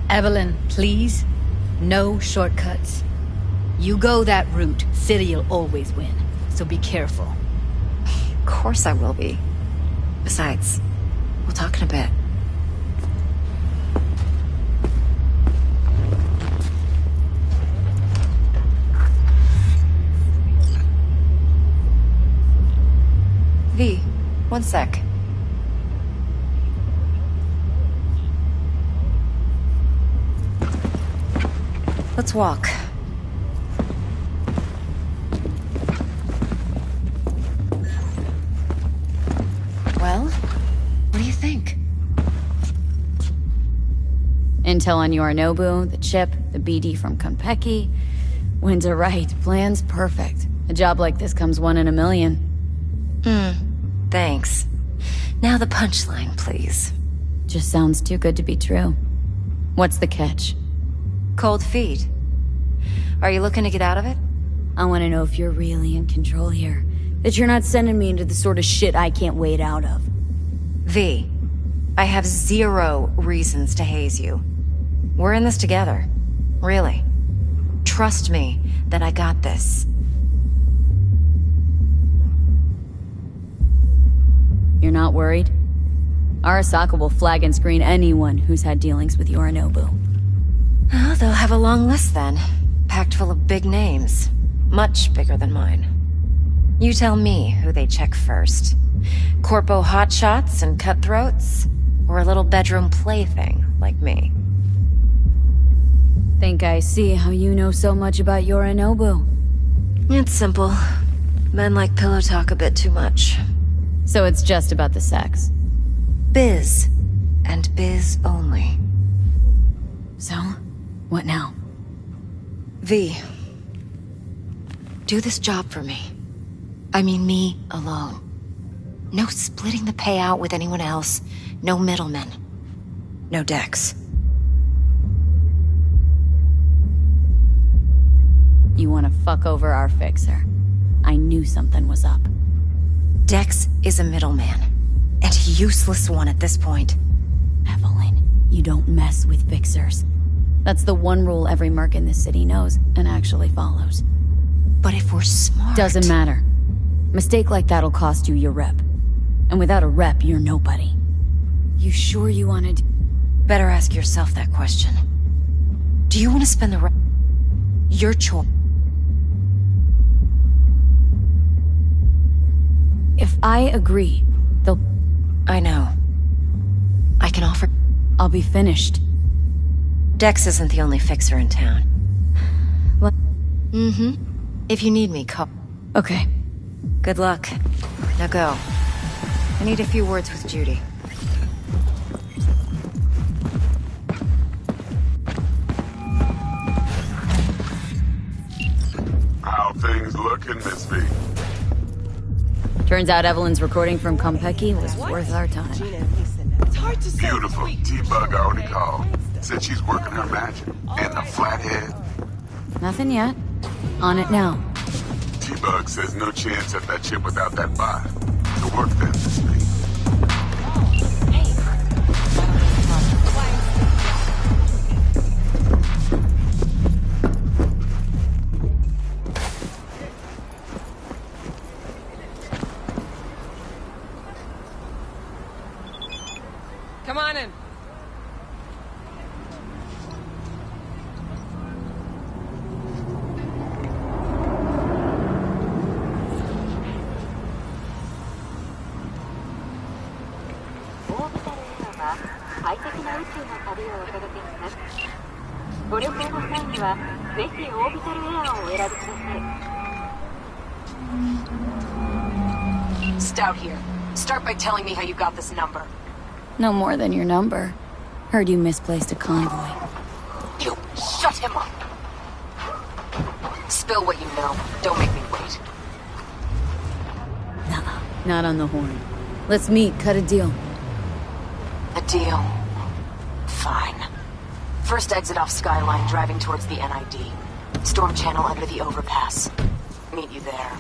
Evelyn, please. No shortcuts. You go that route, City'll always win. So be careful. Of course I will be. Besides, we'll talk in a bit. V, one sec. Let's walk. Well, what do you think? Intel on Yorinobu, the chip, the BD from Konpeki. Winds are right, plan's perfect. A job like this comes one in a million. Thanks. Now the punchline, please. Just sounds too good to be true. What's the catch? Cold feet. Are you looking to get out of it? I want to know if you're really in control here. That you're not sending me into the sort of shit I can't wait out of. V, I have 0 reasons to haze you. We're in this together. Really. Trust me that I got this. You're not worried? Arasaka will flag and screen anyone who's had dealings with Yorinobu. Oh, they'll have a long list then. Packed full of big names. Much bigger than mine. You tell me who they check first. Corpo hotshots and cutthroats? Or a little bedroom plaything like me? Think I see how you know so much about Yorinobu. It's simple. Men like pillow talk a bit too much. So it's just about the sex? Biz. And biz only. So? What now? V. Do this job for me. I mean me alone. No splitting the payout with anyone else. No middlemen. No Dex. You want to fuck over our fixer. I knew something was up. Dex is a middleman. And a useless one at this point. Evelyn, you don't mess with fixers. That's the one rule every merc in this city knows and actually follows. But if we're smart... Doesn't matter. Mistake like that'll cost you your rep. And without a rep, you're nobody. You sure you want to... Better ask yourself that question. Do you want to spend the rest... Your choice. If I agree, they'll... I know. I can offer... I'll be finished. Dex isn't the only fixer in town. What? If you need me, call. Okay. Good luck. Now go. I need a few words with Judy. How things looking, Miss V? Turns out Evelyn's recording from Konpeki was worth our time. Beautiful. T-Bug already called. Said she's working her magic. And the flathead. Nothing yet. On it now. T-Bug says no chance at that chip without that bot. To work then, Miss V. Come on in. Stout here. Start by telling me how you got this number. No more than your number. Heard you misplaced a convoy. You shut him up. Spill what you know. Don't make me wait. Nuh-uh. Not on the horn. Let's meet, cut a deal. A deal. Fine. First exit off Skyline, driving towards the NID. Storm channel under the overpass. Meet you there.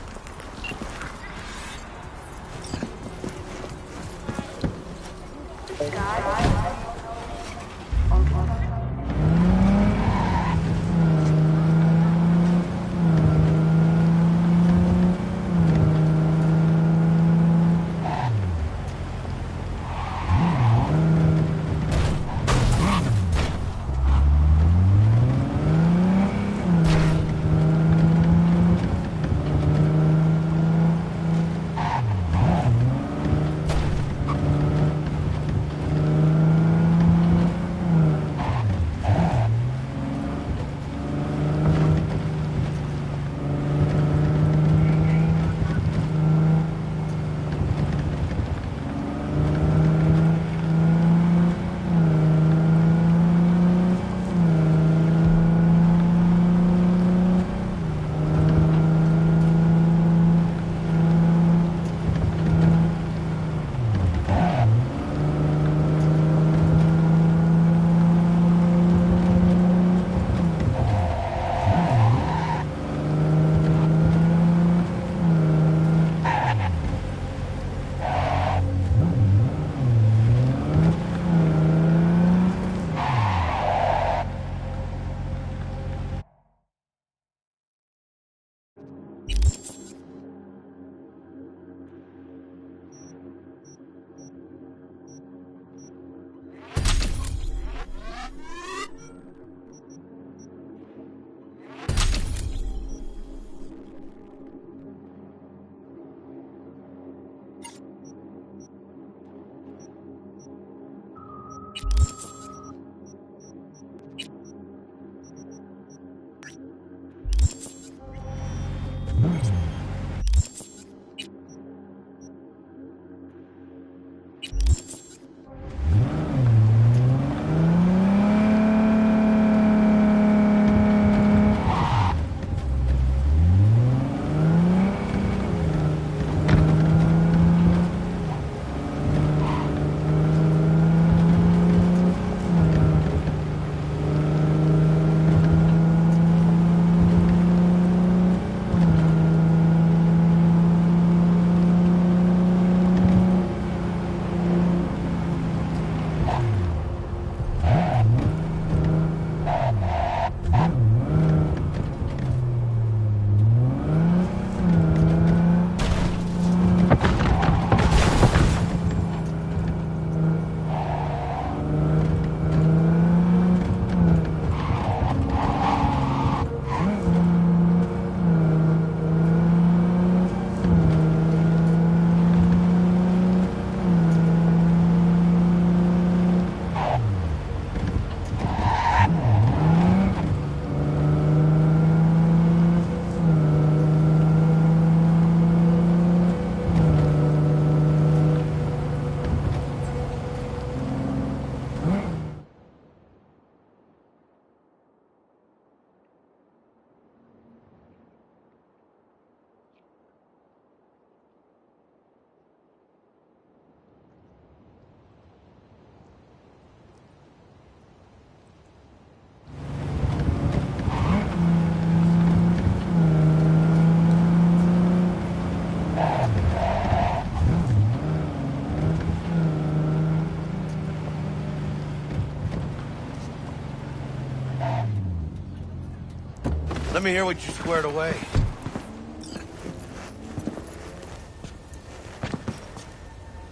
Let me hear what you squared away.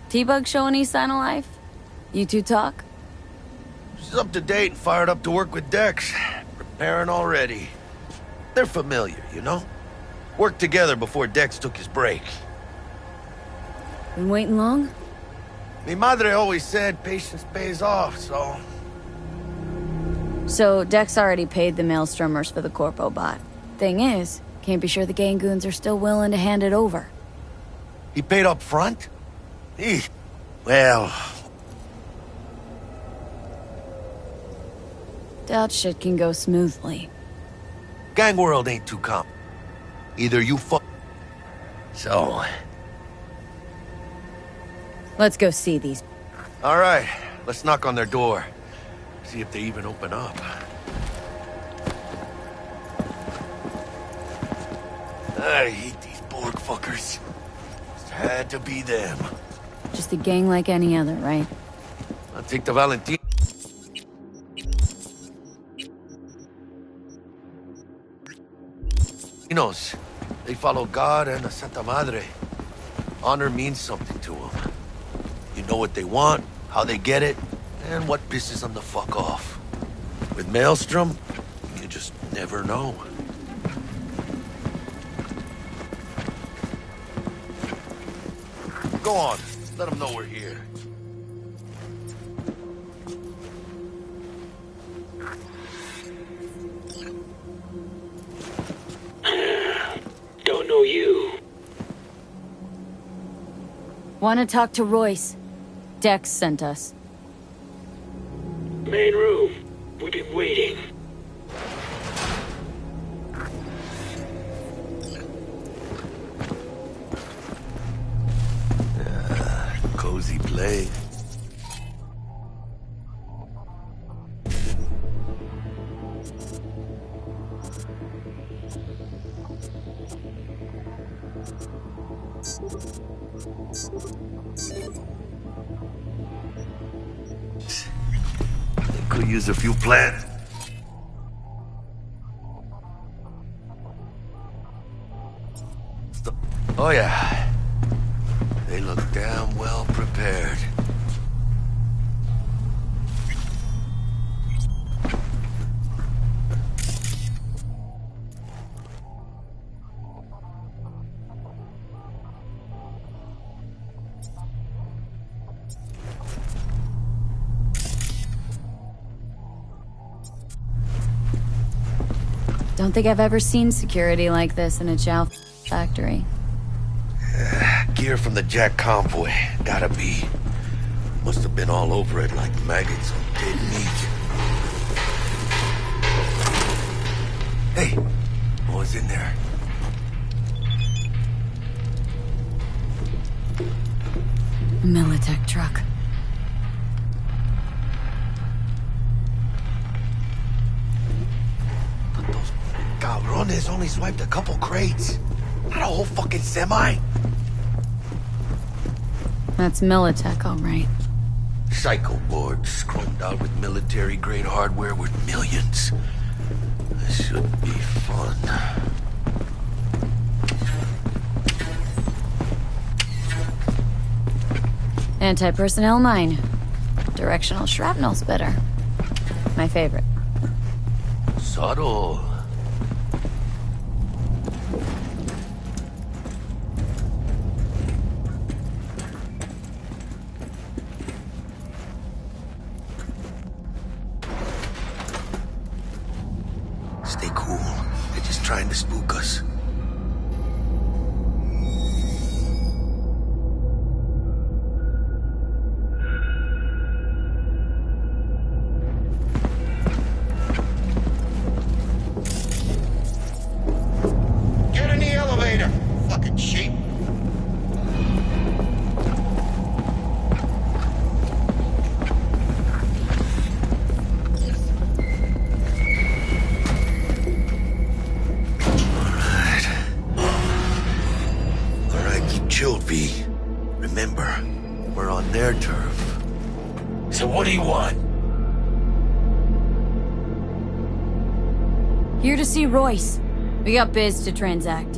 T-Bug show any sign of life? You two talk? She's up to date and fired up to work with Dex. Preparing already. They're familiar, you know? Worked together before Dex took his break. Been waiting long? Mi madre always said patience pays off, so... So, Dex already paid the Maelstromers for the Corpo bot. Thing is, can't be sure the Gangoons are still willing to hand it over. He paid up front? Well... Doubt shit can go smoothly. Gang world ain't too calm. Either you fuck... So... Let's go see these. All right, let's knock on their door. See if they even open up. I hate these Borg fuckers. It had to be them. Just a gang like any other, right? I'll take the Valentine. They follow God and the Santa Madre. Honor means something to them. You know what they want, how they get it, and what pisses them the fuck off. With Maelstrom, you just never know. Go on, let them know we're here. Don't know you. Want to talk to Royce? Dex sent us. Main room. We've been waiting. Cozy play. Could use a few plants. Oh yeah. They look damn well prepared. Don't think I've ever seen security like this in a Chow factory. Gear from the Jack convoy. Gotta be. Must have been all over it like maggots on dead meat. Hey, what was in there? A Militech truck. Cabrones only swiped a couple crates. Not a whole fucking semi. That's Militech, all right. Psycho boards chromed out with military-grade hardware worth millions. This should be fun. Anti-personnel mine. Directional shrapnel's better. My favorite. Subtle. Stay cool. They're just trying to spook us. Get in the elevator, fucking sheep. Chilled, V. Remember, we're on their turf. So what do you want? Here to see Royce. We got biz to transact.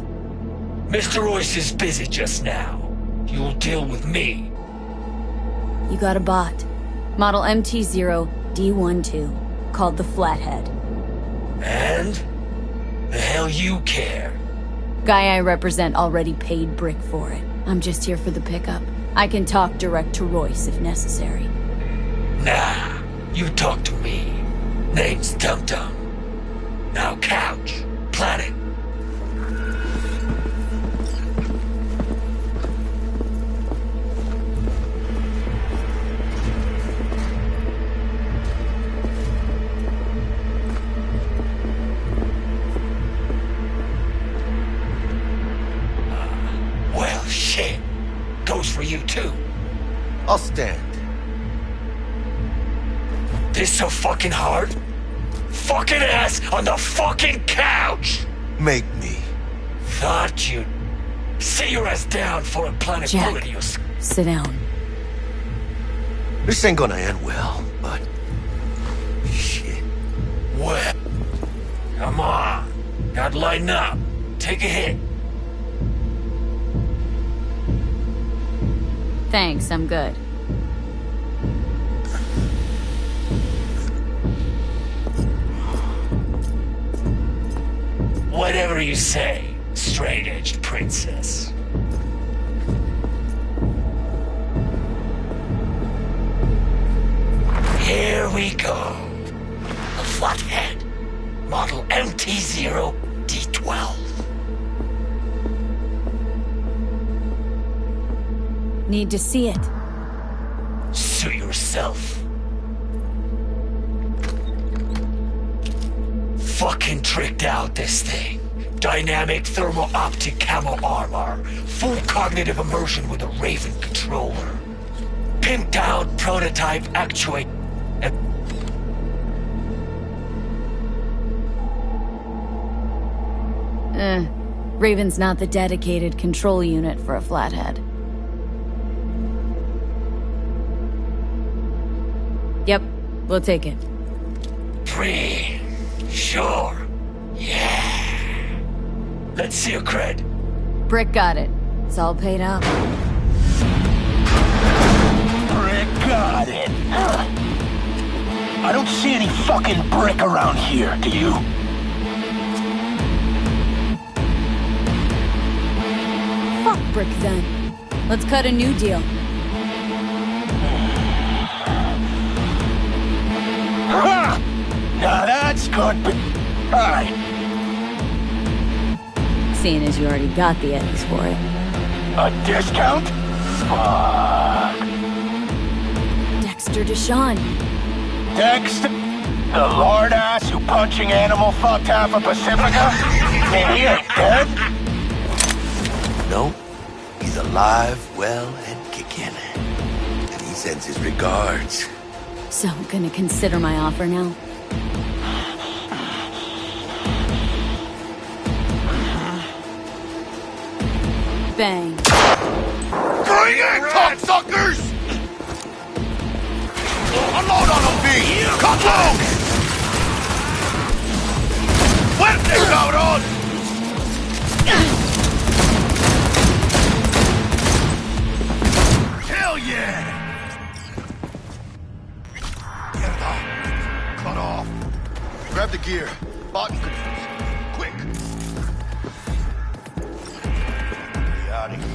Mr. Royce is busy just now. You'll deal with me. You got a bot. Model MT0D12, called the Flathead. And? The hell you care? Guy I represent already paid Brick for it. I'm just here for the pickup. I can talk direct to Royce if necessary. Nah, you talk to me. Name's Dum Dum. Now couch, planet. Well, shit. Goes for you too. I'll stand. This so fucking hard? Fucking ass on the fucking couch! Make me. Thought you'd sit your ass down for a planet bullet in your sit down. This ain't gonna end well, but... shit. Well, come on. Gotta lighten up. Take a hit. Thanks, I'm good. Whatever you say, straight-edged princess. Here we go. A Flathead. Model MT0D12. Need to see it. Suit yourself. Fucking tricked out this thing. Dynamic thermo-optic camo armor. Full cognitive immersion with a Raven controller. Pimped out prototype actuate. Raven's not the dedicated control unit for a Flathead. Yep, we'll take it. Free. Sure. Yeah. Let's see your cred. Brick got it. It's all paid up. Brick got it. I don't see any fucking brick around here, do you? Fuck Brick then. Let's cut a new deal. Ha! Now that's good, but... Alright. Seeing as you already got the Eddies for it. A discount? Fuck. Dexter Deshawn. Dexter? The lord ass who punching animal fucked half of Pacifica? And he ain't dead? No, he's alive, well, and kicking. And he sends his regards. So I'm gonna consider my offer now. Bang. Bring it, cocksuckers! Unload on them, B! Cut loose! ¡Fuerte, cabrón! Hell yeah! Mierda. Cut off. Grab the gear. Button controls. Quick! Get out of here.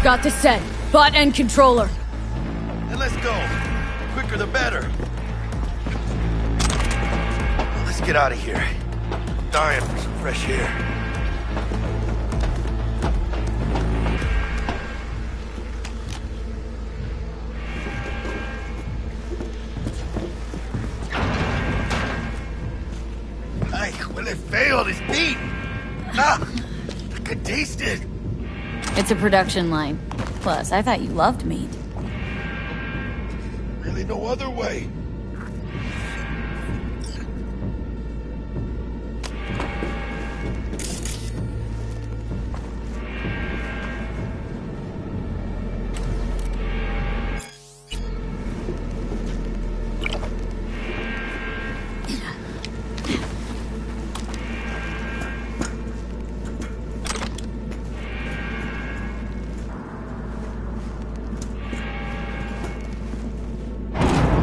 Got the set. Bot and controller. Then let's go. Quicker the better. Let's get out of here. I'm dying for some fresh air. Ay, huele feo, this meat. Ah, I could taste it. It's a production line. Plus, I thought you loved meat. Really no other way.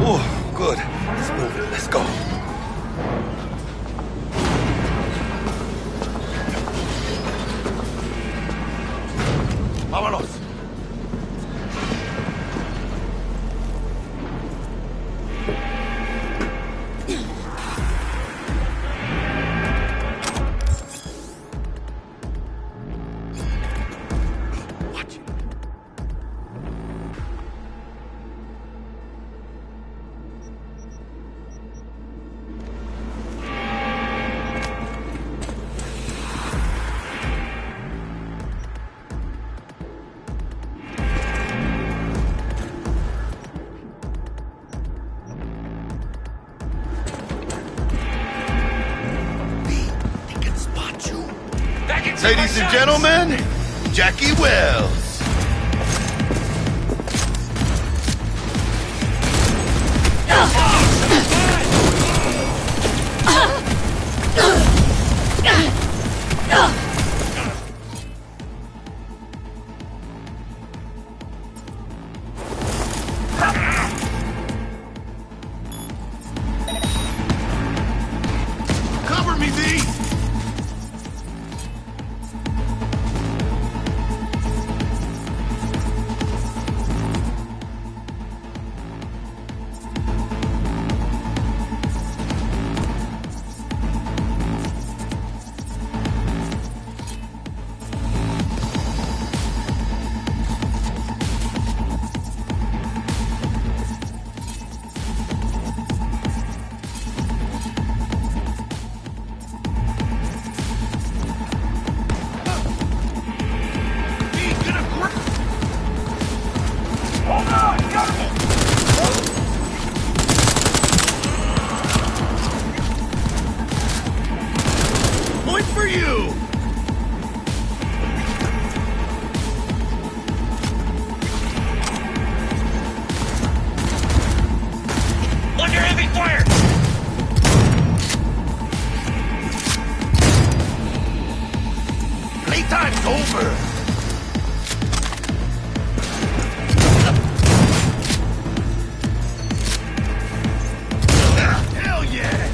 Oh, good. Let's move it. Let's go. Vámonos. Ladies and gentlemen, Jackie Wells. Cover me, V! Point for you! Under heavy fire! Playtime's over! Hell yeah!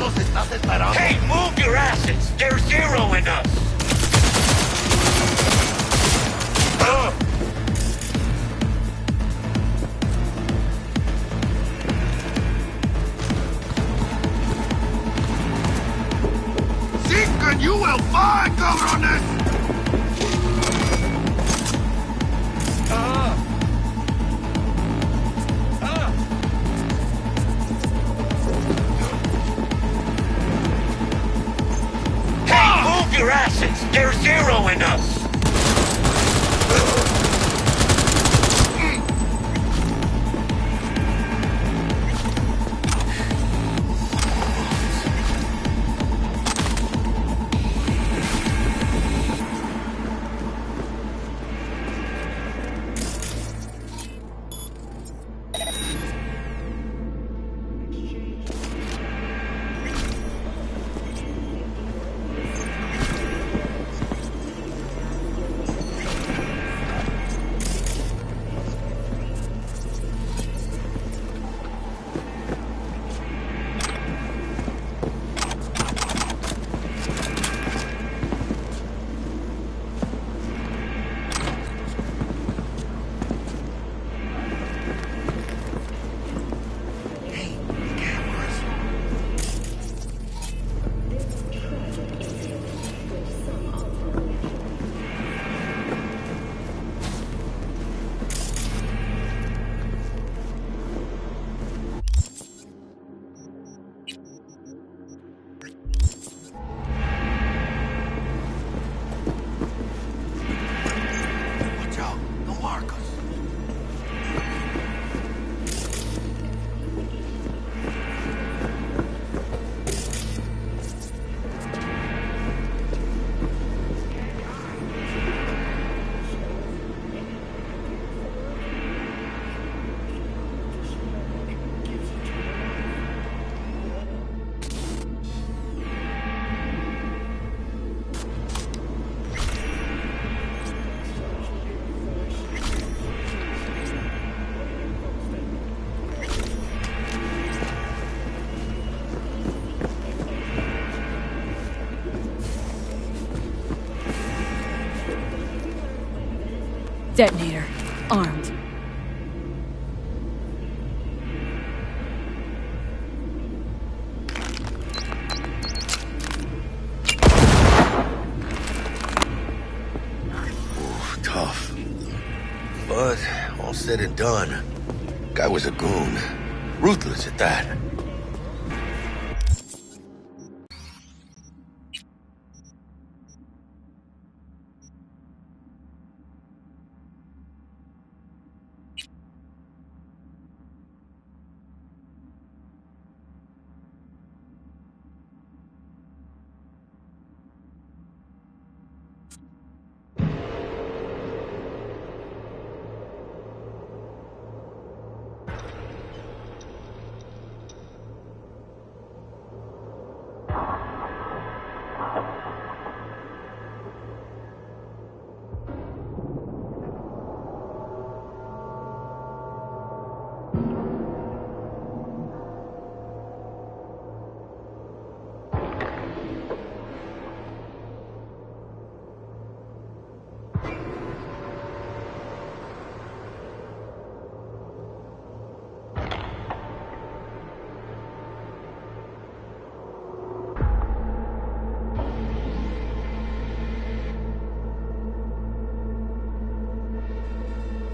los estás esperando? Hey, move your asses! They're zeroing us! Seeking you will find, cabrones! Your asses! They're zeroing us! Detonator. Armed. Oof, tough. But all said and done, guy was a goon. Ruthless at that.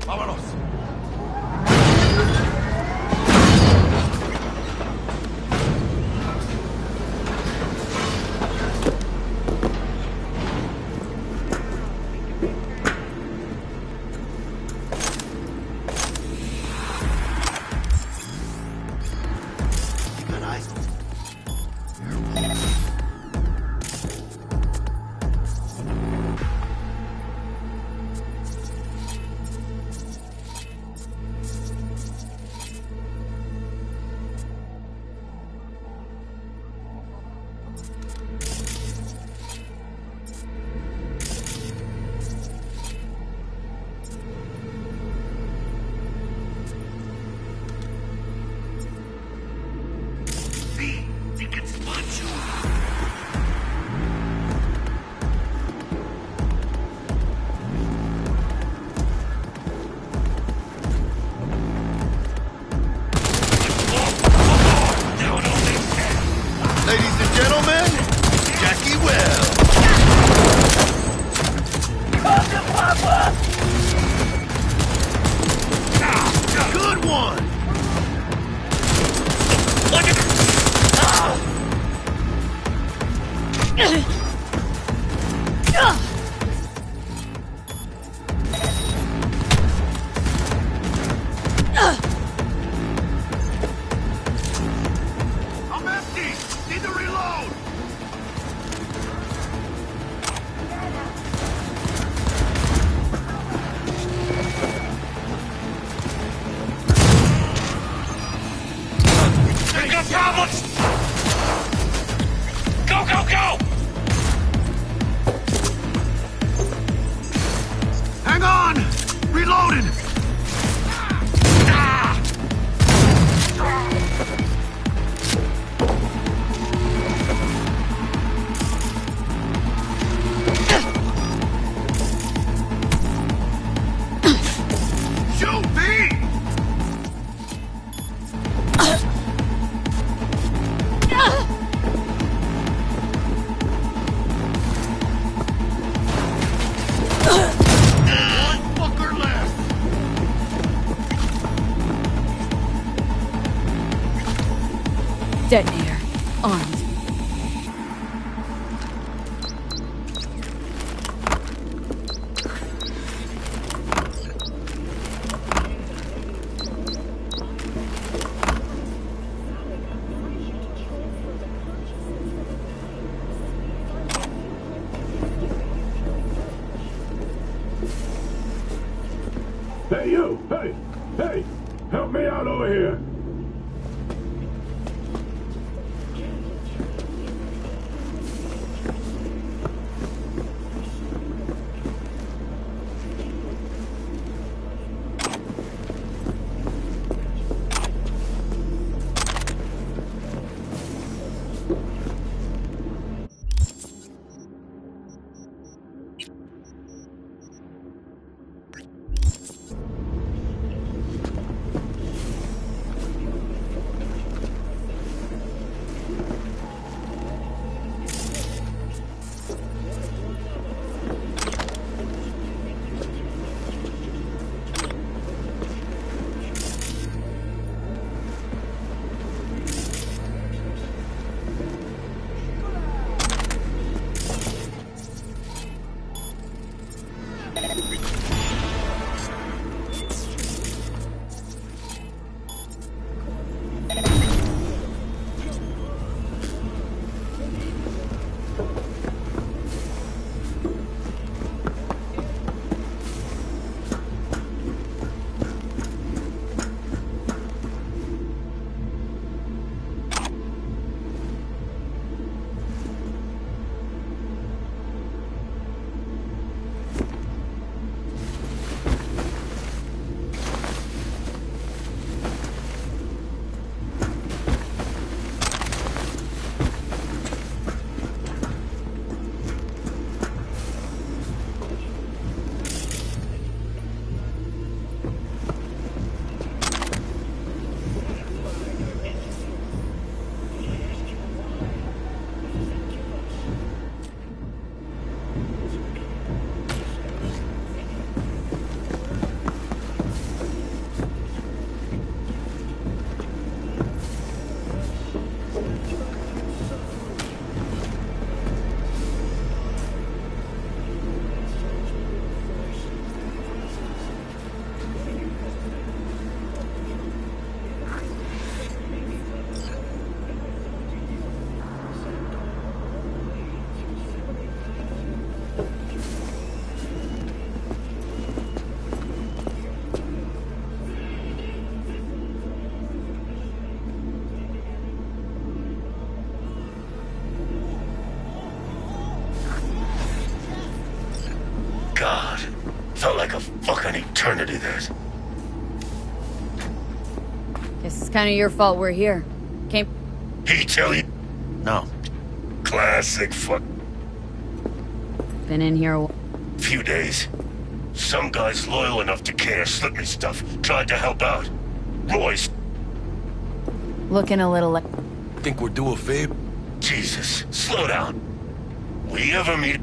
Vámonos. Ladies and gentlemen, Jackie Wells. Good one! I'm empty! Need to reload! We got problems! Go, go, go! Hang on! Reloading! Shoot me! One fucker left! Detonator. Armed. Hey, you! Hey! Hey! Help me out over here! God, felt like a fucking eternity there. Guess it's kind of your fault we're here. Came. He tell you? No. Classic fuck. Been in here a while. Few days. Some guys loyal enough to care slipped me stuff. Tried to help out. Royce. Looking a little like. Think we're due a favor? Jesus, slow down. We ever meet...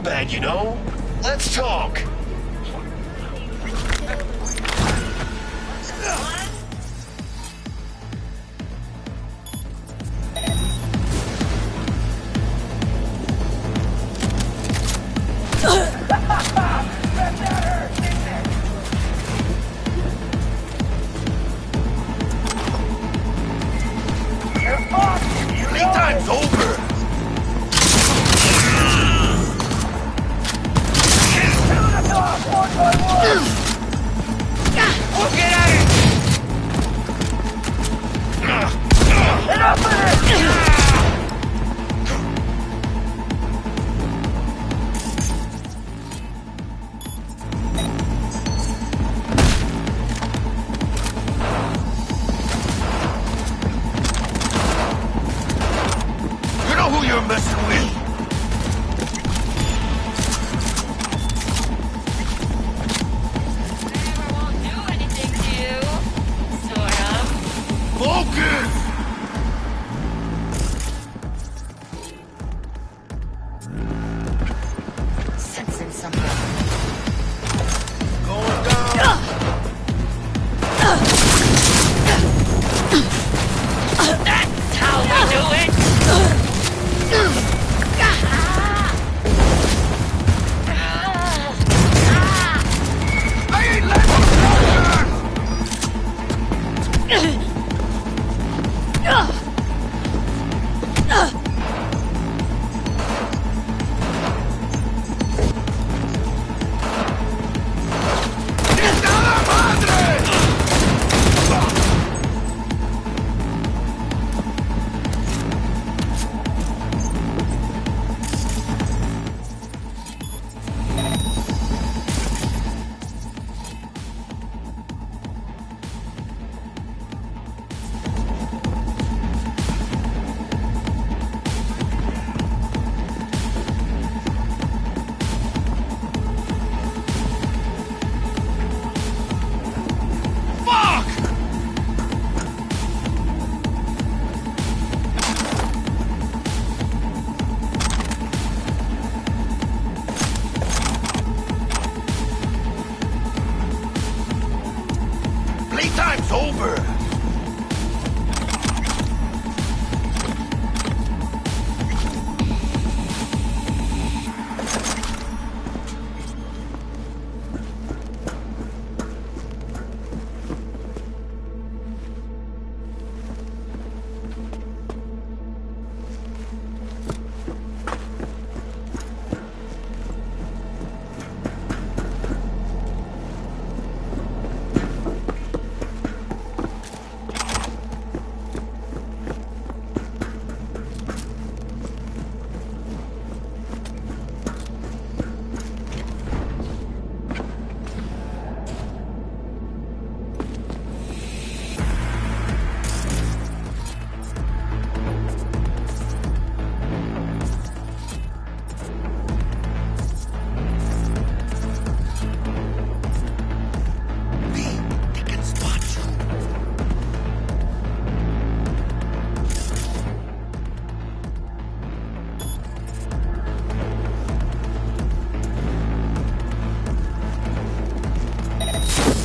so bad, you know? Let's talk. Playtime's over! We'll get at it! Enough of this! You know who you're messing with? Focus! Sensing something. Going down. That's how we do it! I ain't letting Playtime's over!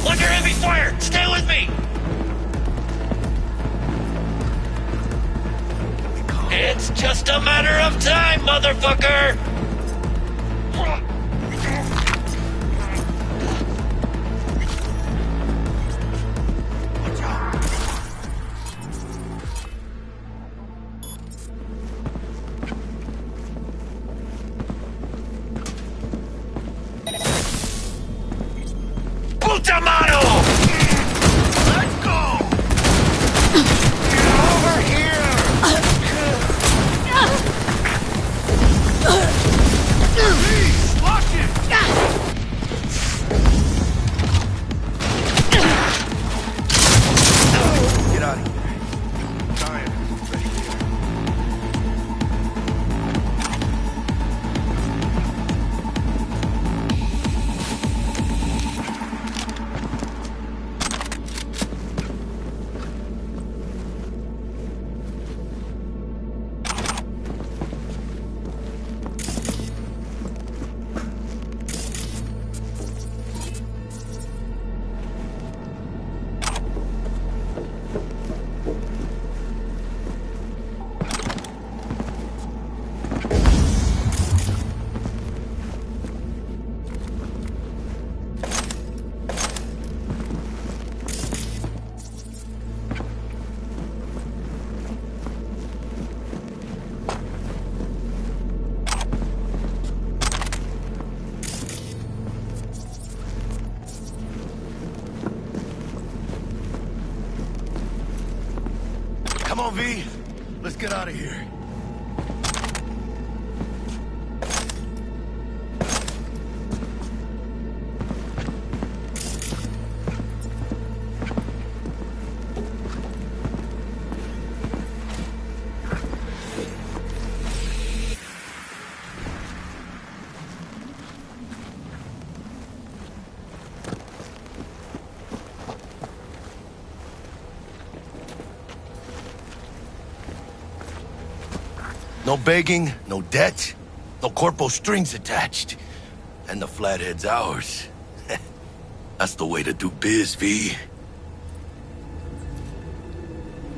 Under heavy fire! Stay with me! It's just a matter of time, motherfucker! Putamano! Let's go! Get over here! Please, watch it! Get out of here. I'm tired. Ready here. Come on, V. Let's get out of here. No begging, no debt, no corpo strings attached. And the flathead's ours. That's the way to do biz, V.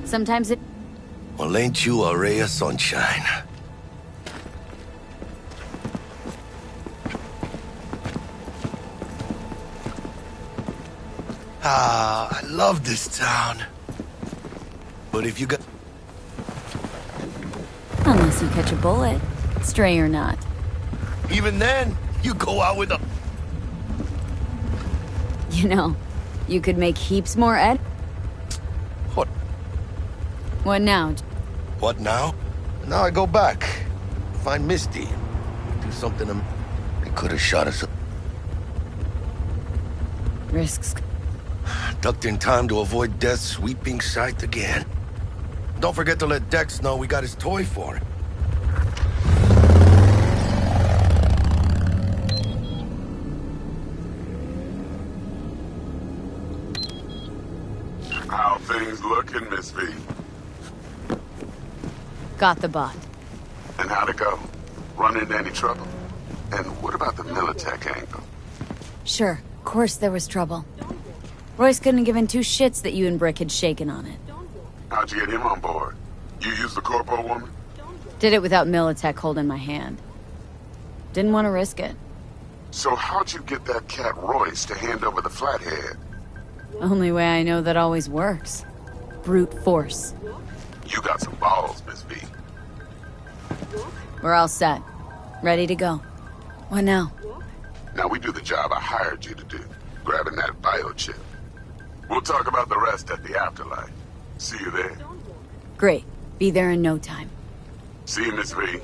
Sometimes it... Well, ain't you a ray of sunshine? Ah, I love this town. But if you got... Unless you catch a bullet, stray or not. Even then, you go out with a... You know, you could make heaps more ed... What? What now? What now? Now I go back. Find Misty. Do something they could have shot us up. Risks. Ducked in time to avoid death's sweeping sight again. Don't forget to let Dex know we got his toy for him. How things looking, Miss V? Got the bot. And how'd it go? Run into any trouble? And what about the Militech angle? Sure, of course there was trouble. Royce couldn't have given two shits that you and Brick had shaken on it. How'd you get him on board? You used the corpo woman? Did it without Militech holding my hand. Didn't want to risk it. So how'd you get that cat Royce to hand over the flathead? Only way I know that always works. Brute force. You got some balls, Miss V. We're all set. Ready to go. What now? Now we do the job I hired you to do, grabbing that biochip. We'll talk about the rest at the afterlife. See you there. Great. Be there in no time. See you, Miss V.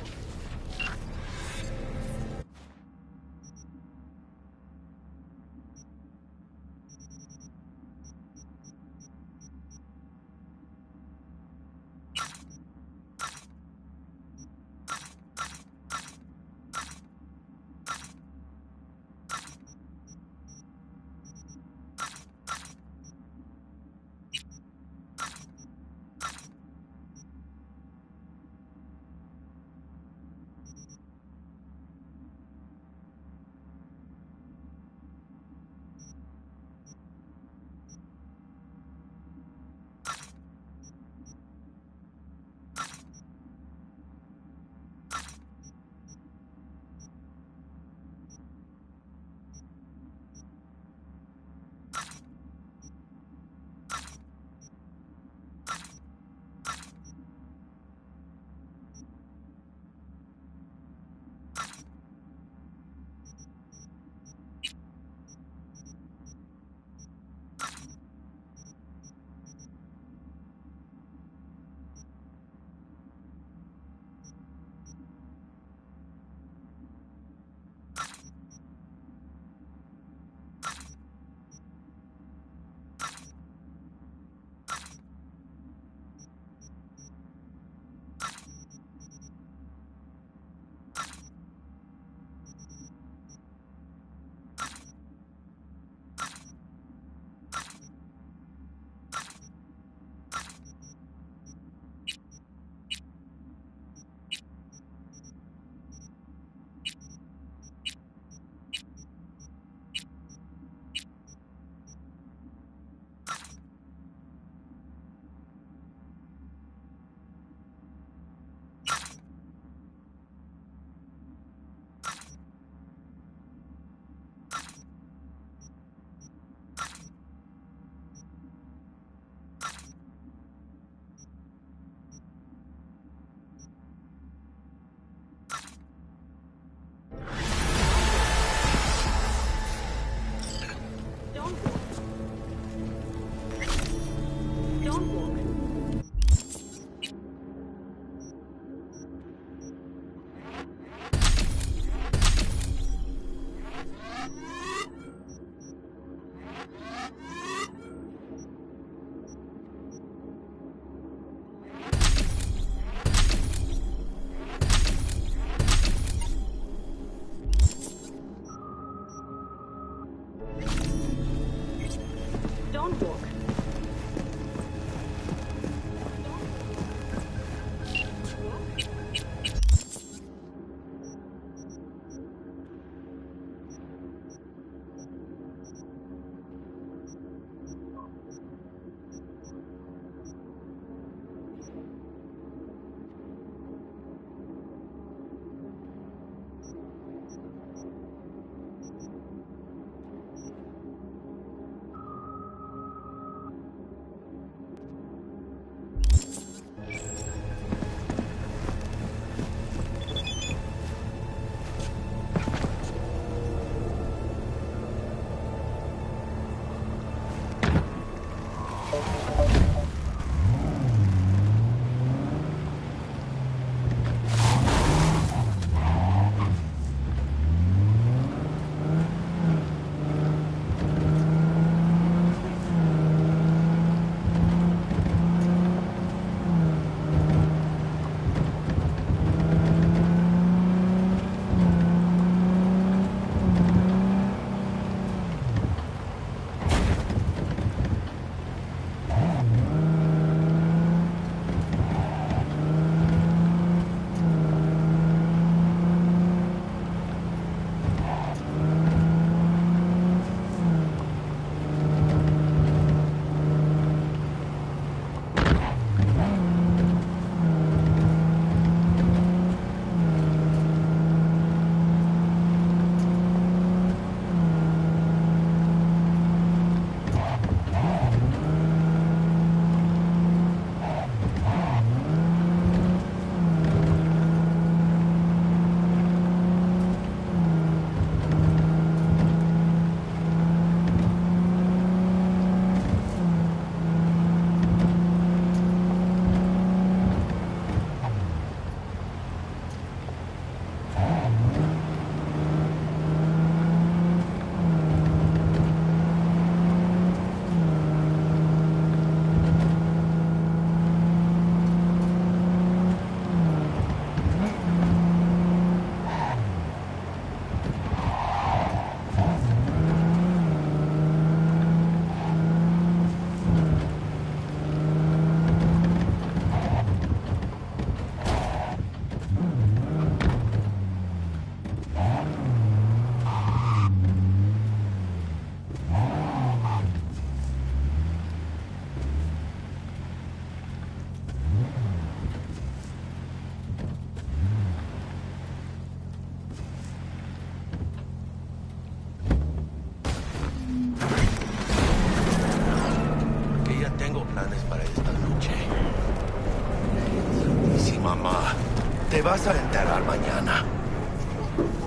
Te vas a enterar mañana.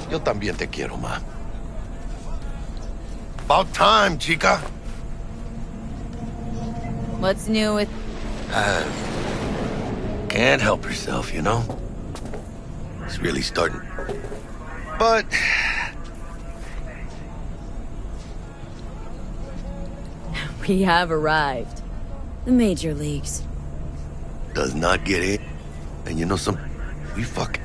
Yo también te quiero, ma. About time, chica. What's new with... Can't help herself, you know? It's really starting. But... We have arrived. The major leagues. Does not get in. And you know some... We fucking...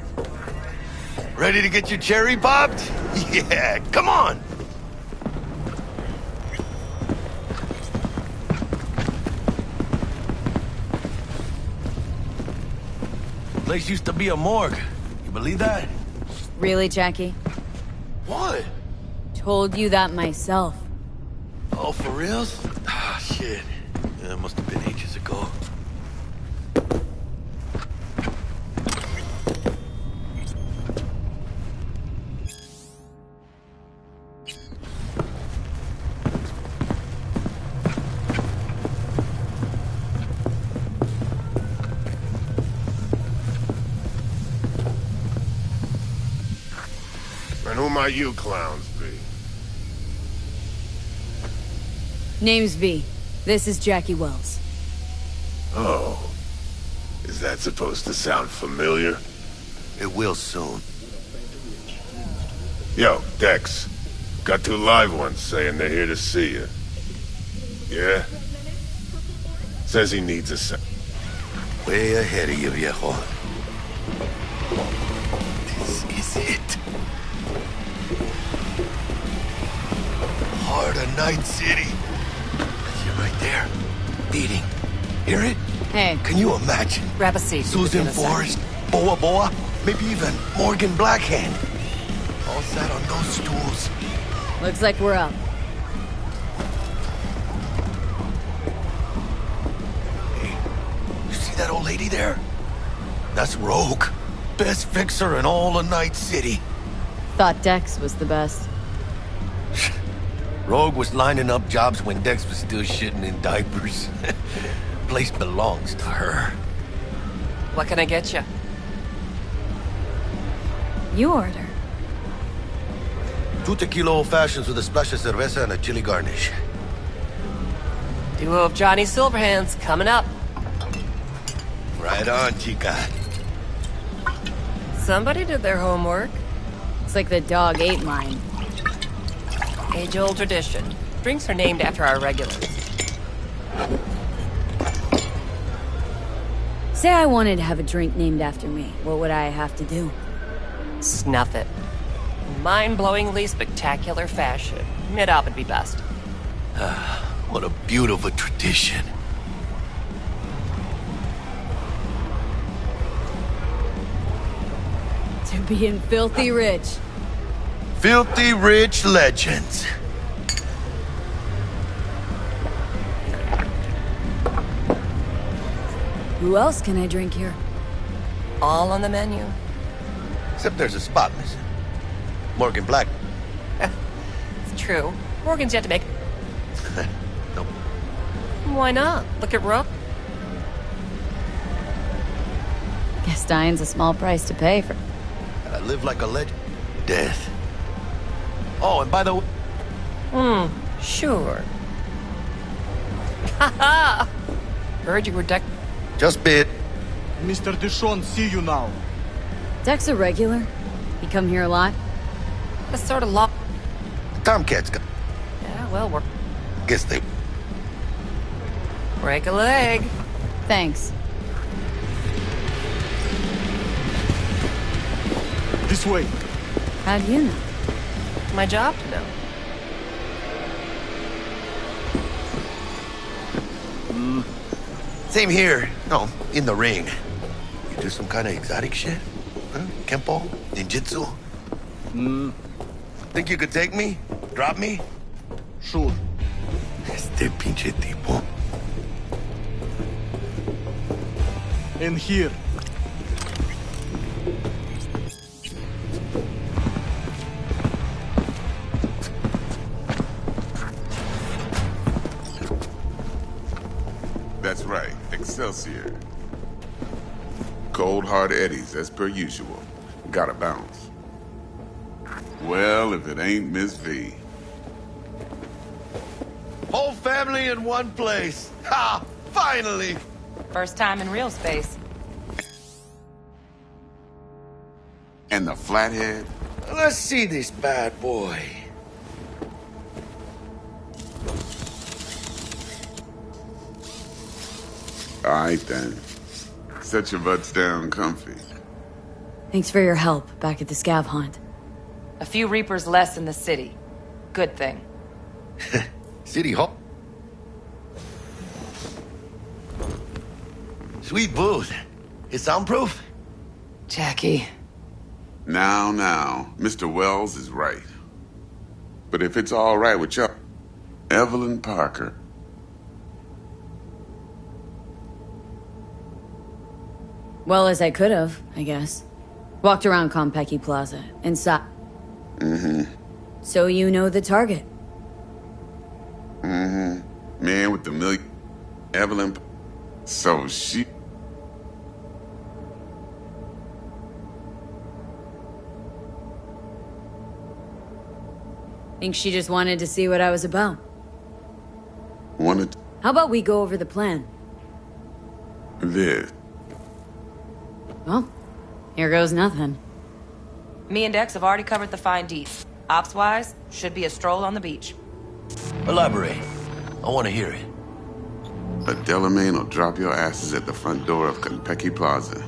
Ready to get your cherry popped? Yeah, come on! Place used to be a morgue. You believe that? Really, Jackie? What? Told you that myself. Oh, for reals? Ah, shit. Yeah, it must have been ages ago. And who might you clowns be? Name's V. This is Jackie Wells. Oh. Is that supposed to sound familiar? It will soon. Yo, Dex. Got two live ones saying they're here to see you. Yeah? Says he needs a sec. Way ahead of you, viejo. This is it. Heart of Night City. You're right. right there. Beating. Hear it? Hey. Can you imagine? Grab a seat. Susan Forrest, Boa Boa, maybe even Morgan Blackhand. All sat on those stools. Looks like we're up. Hey, you see that old lady there? That's Rogue. Best fixer in all of Night City. Thought Dex was the best. Rogue was lining up jobs when Dex was still shitting in diapers. Place belongs to her. What can I get you? You order. 2 tequila old fashions with a splash of cerveza and a chili garnish. Duo of Johnny Silverhands coming up. Right on, chica. Somebody did their homework. It's like the dog ate mine. Age-old tradition. Drinks are named after our regulars. Say I wanted to have a drink named after me. What would I have to do? Snuff it. Mind-blowingly spectacular fashion. Mid-op would be best. What a beautiful tradition. To being filthy rich. Filthy rich legends. Who else can I drink here? All on the menu. Except there's a spot missing. Morgan Black. It's true. Morgan's yet to make... Nope. Why not? Look at Rook. Guess dying's a small price to pay for... I live like a legend. Death. Oh, and by the way... Sure. Haha! Heard you were Just bit. Mr. Dishon, see you now. Dex a regular? He come here a lot? That's sort of lock. Tomcats got... Yeah, well, we're... Guess they... Break a leg. Thanks. This way. How'd you know? My job to know. Same here. No, in the ring. You do some kind of exotic shit? Huh? Kempo? Ninjutsu? Think you could take me? Drop me? Sure. Este pinche tipo. In here. That's right, Excelsior. Cold hard eddies, as per usual. Gotta bounce. Well, if it ain't Miss V. Whole family in one place. Ha! Finally! First time in real space. And the flathead? Let's see this bad boy. All right, then. Set your butts down comfy. Thanks for your help back at the scav hunt. A few Reapers less in the city. Good thing. City Hall. Sweet booth. It's soundproof? Jackie. Now, Mr. Wells is right. But if it's all right with y'all, Evelyn Parker. Well as I could have, I guess. Walked around Konpeki Plaza, inside. So you know the target. Man with the million... Evelyn... So she... Think she just wanted to see what I was about. Wanted... How about we go over the plan? This. Well, here goes nothing. Me and Dex have already covered the fine deets. Ops-wise, should be a stroll on the beach. Elaborate. I want to hear it. A Delamain will drop your asses at the front door of Konpeki Plaza.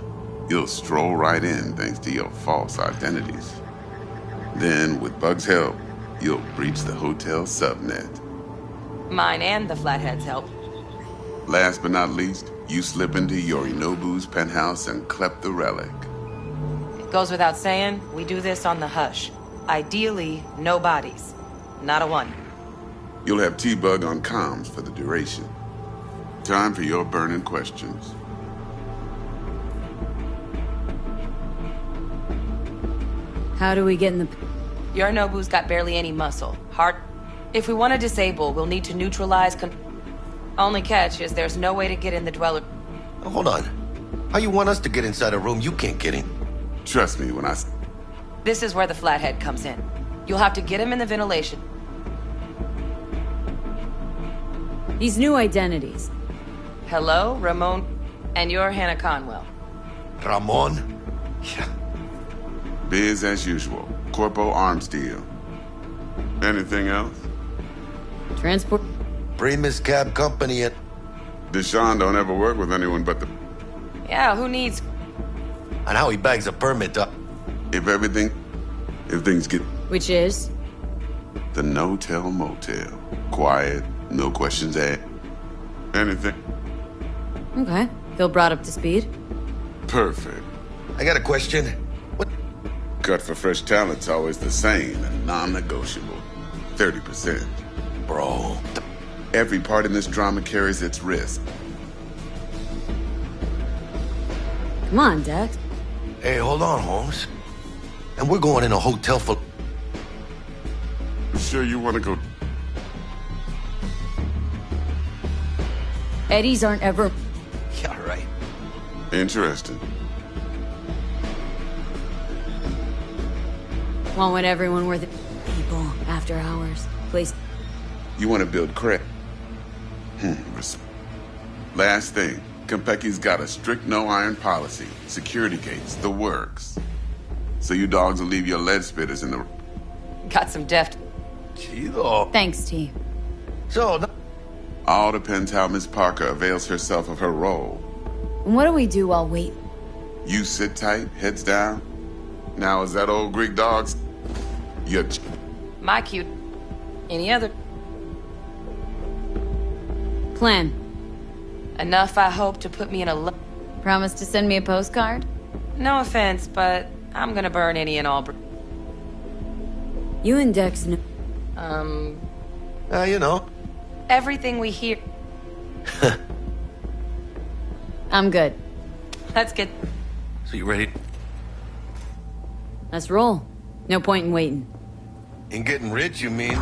You'll stroll right in thanks to your false identities. Then, with Bug's help, you'll breach the hotel subnet. Mine and the Flathead's help. Last but not least, you slip into Yorinobu's penthouse and clep the relic. It goes without saying, we do this on the hush. Ideally, no bodies. Not a one. You'll have T-Bug on comms for the duration. Time for your burning questions. How do we get in the... Yorinobu's got barely any muscle. Heart. If we want to disable, we'll need to neutralize Only catch is there's no way to get in the dweller. Hold on. How you want us to get inside a room you can't get in? Trust me when I... This is where the Flathead comes in. You'll have to get him in the ventilation. These new identities. Hello, Ramon. And you're Hannah Conwell. Ramon? Yeah. Biz as usual. Corpo arms deal. Anything else? Transport. Primus Cab Company at... Deshaun don't ever work with anyone but the... Yeah, who needs... And how he bags a permit up. If things get... Which is? The no-tell motel. Quiet, no questions asked. Anything. Okay. Feel brought up to speed. Perfect. I got a question. What? Cut for fresh talent's always the same and non-negotiable. 30%. Bro. Every part in this drama carries its risk. Come on, Dex. Hey, hold on, Holmes. And we're going in a hotel for... You sure you want to go... Eddies aren't ever... Yeah, right. Interesting. Want what everyone worth it. People, after hours, place... You want to build credit. Last thing, Konpeki's got a strict no-iron policy. Security gates, the works. So you dogs will leave your lead spitters in the... Got some deft... Chido. Thanks, T. So... All depends how Miss Parker avails herself of her role. And what do we do while waiting? You sit tight, heads down. Now, is that old Greek dog's... Your... My cute. Any other? Plan. Enough, I hope, to put me in a... Promise to send me a postcard? No offense, but I'm gonna burn any and all... You and Dex know... You know. Everything we hear... I'm good. Let's get... So you ready? Let's roll. No point in waiting. In getting rich, you mean?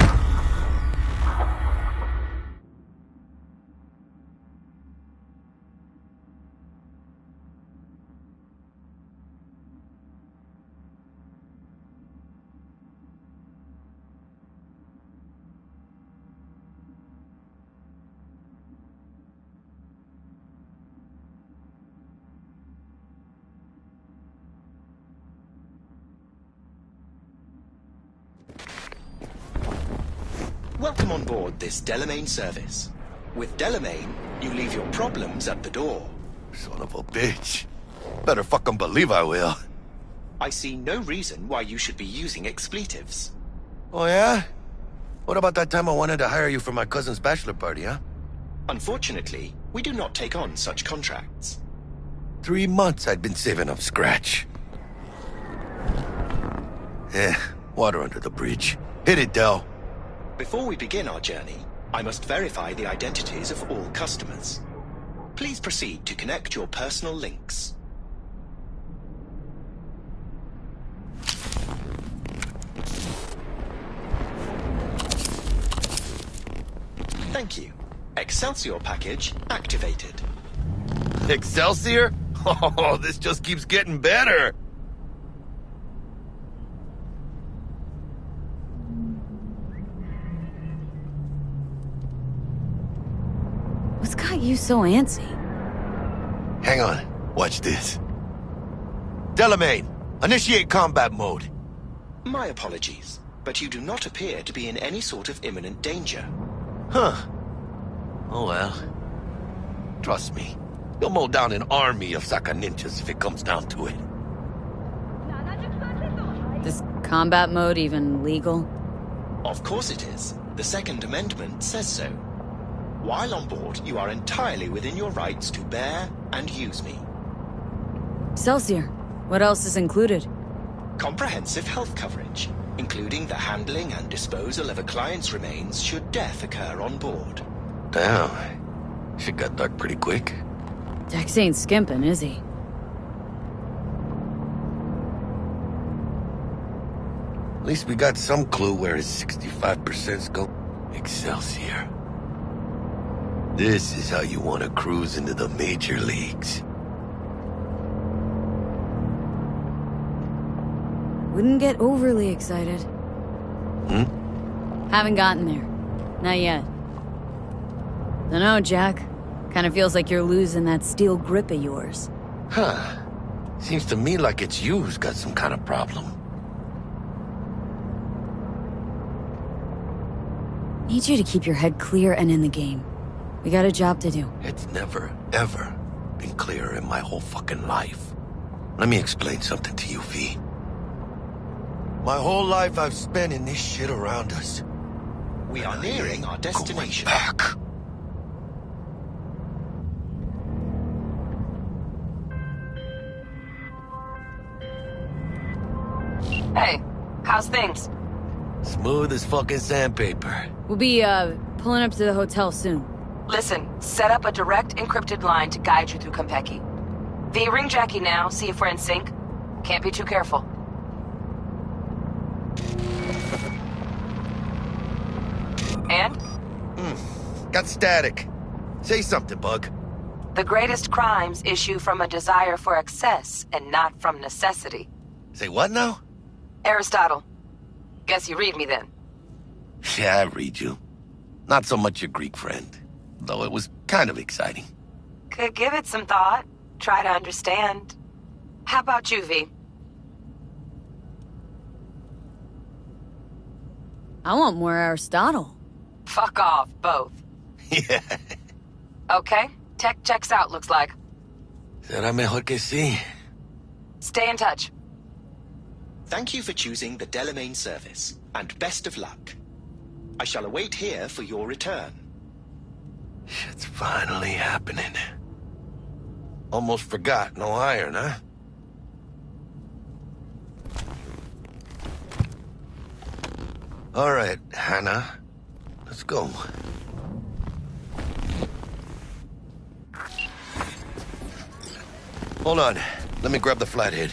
Welcome on board this Delamain service. With Delamain, you leave your problems at the door. Son of a bitch. Better fucking believe I will. I see no reason why you should be using expletives. Oh, yeah? What about that time I wanted to hire you for my cousin's bachelor party, huh? Unfortunately, we do not take on such contracts. 3 months I'd been saving up scratch. Water under the bridge. Hit it, Del. Before we begin our journey, I must verify the identities of all customers. Please proceed to connect your personal links. Thank you. Excelsior package activated. Excelsior? Oh, this just keeps getting better. What's got you so antsy? Hang on. Watch this. Delamain, initiate combat mode. My apologies, but you do not appear to be in any sort of imminent danger. Huh. Oh well. Trust me, you'll mow down an army of Saka ninjas if it comes down to it. Is combat mode even legal? Of course it is. The Second Amendment says so. While on board, you are entirely within your rights to bear and use me. Excelsior, what else is included? Comprehensive health coverage, including the handling and disposal of a client's remains should death occur on board. Damn. Shit got dark pretty quick. Dex ain't skimping, is he? At least we got some clue where his 65%'s go. Excelsior. This is how you want to cruise into the major leagues. Wouldn't get overly excited. Haven't gotten there. Not yet. Dunno, Jack. Kinda feels like you're losing that steel grip of yours. Huh. Seems to me like it's you who's got some kind of problem. Need you to keep your head clear and in the game. We got a job to do. It's never, ever been clearer in my whole fucking life. Let me explain something to you, V. My whole life I've spent in this shit around us. We are nearing our destination. Back. Hey, how's things? Smooth as fucking sandpaper. We'll be, pulling up to the hotel soon. Listen, set up a direct encrypted line to guide you through Konpeki. V, ring Jackie now, see if we're in sync. Can't be too careful. And? Got static. Say something, Bug. The greatest crimes issue from a desire for excess and not from necessity. Say what now? Aristotle. Guess you read me then. Yeah, I read you. Not so much your Greek friend, though it was kind of exciting. Could give it some thought. Try to understand. How about you, V? I want more Aristotle. Fuck off, both. Yeah. Okay, tech checks out, looks like. Será mejor que sí. Stay in touch. Thank you for choosing the Delamain service, and best of luck. I shall await here for your return. Shit's finally happening. Almost forgot, no iron, huh? All right, Hannah. Let's go. Hold on. Let me grab the flathead.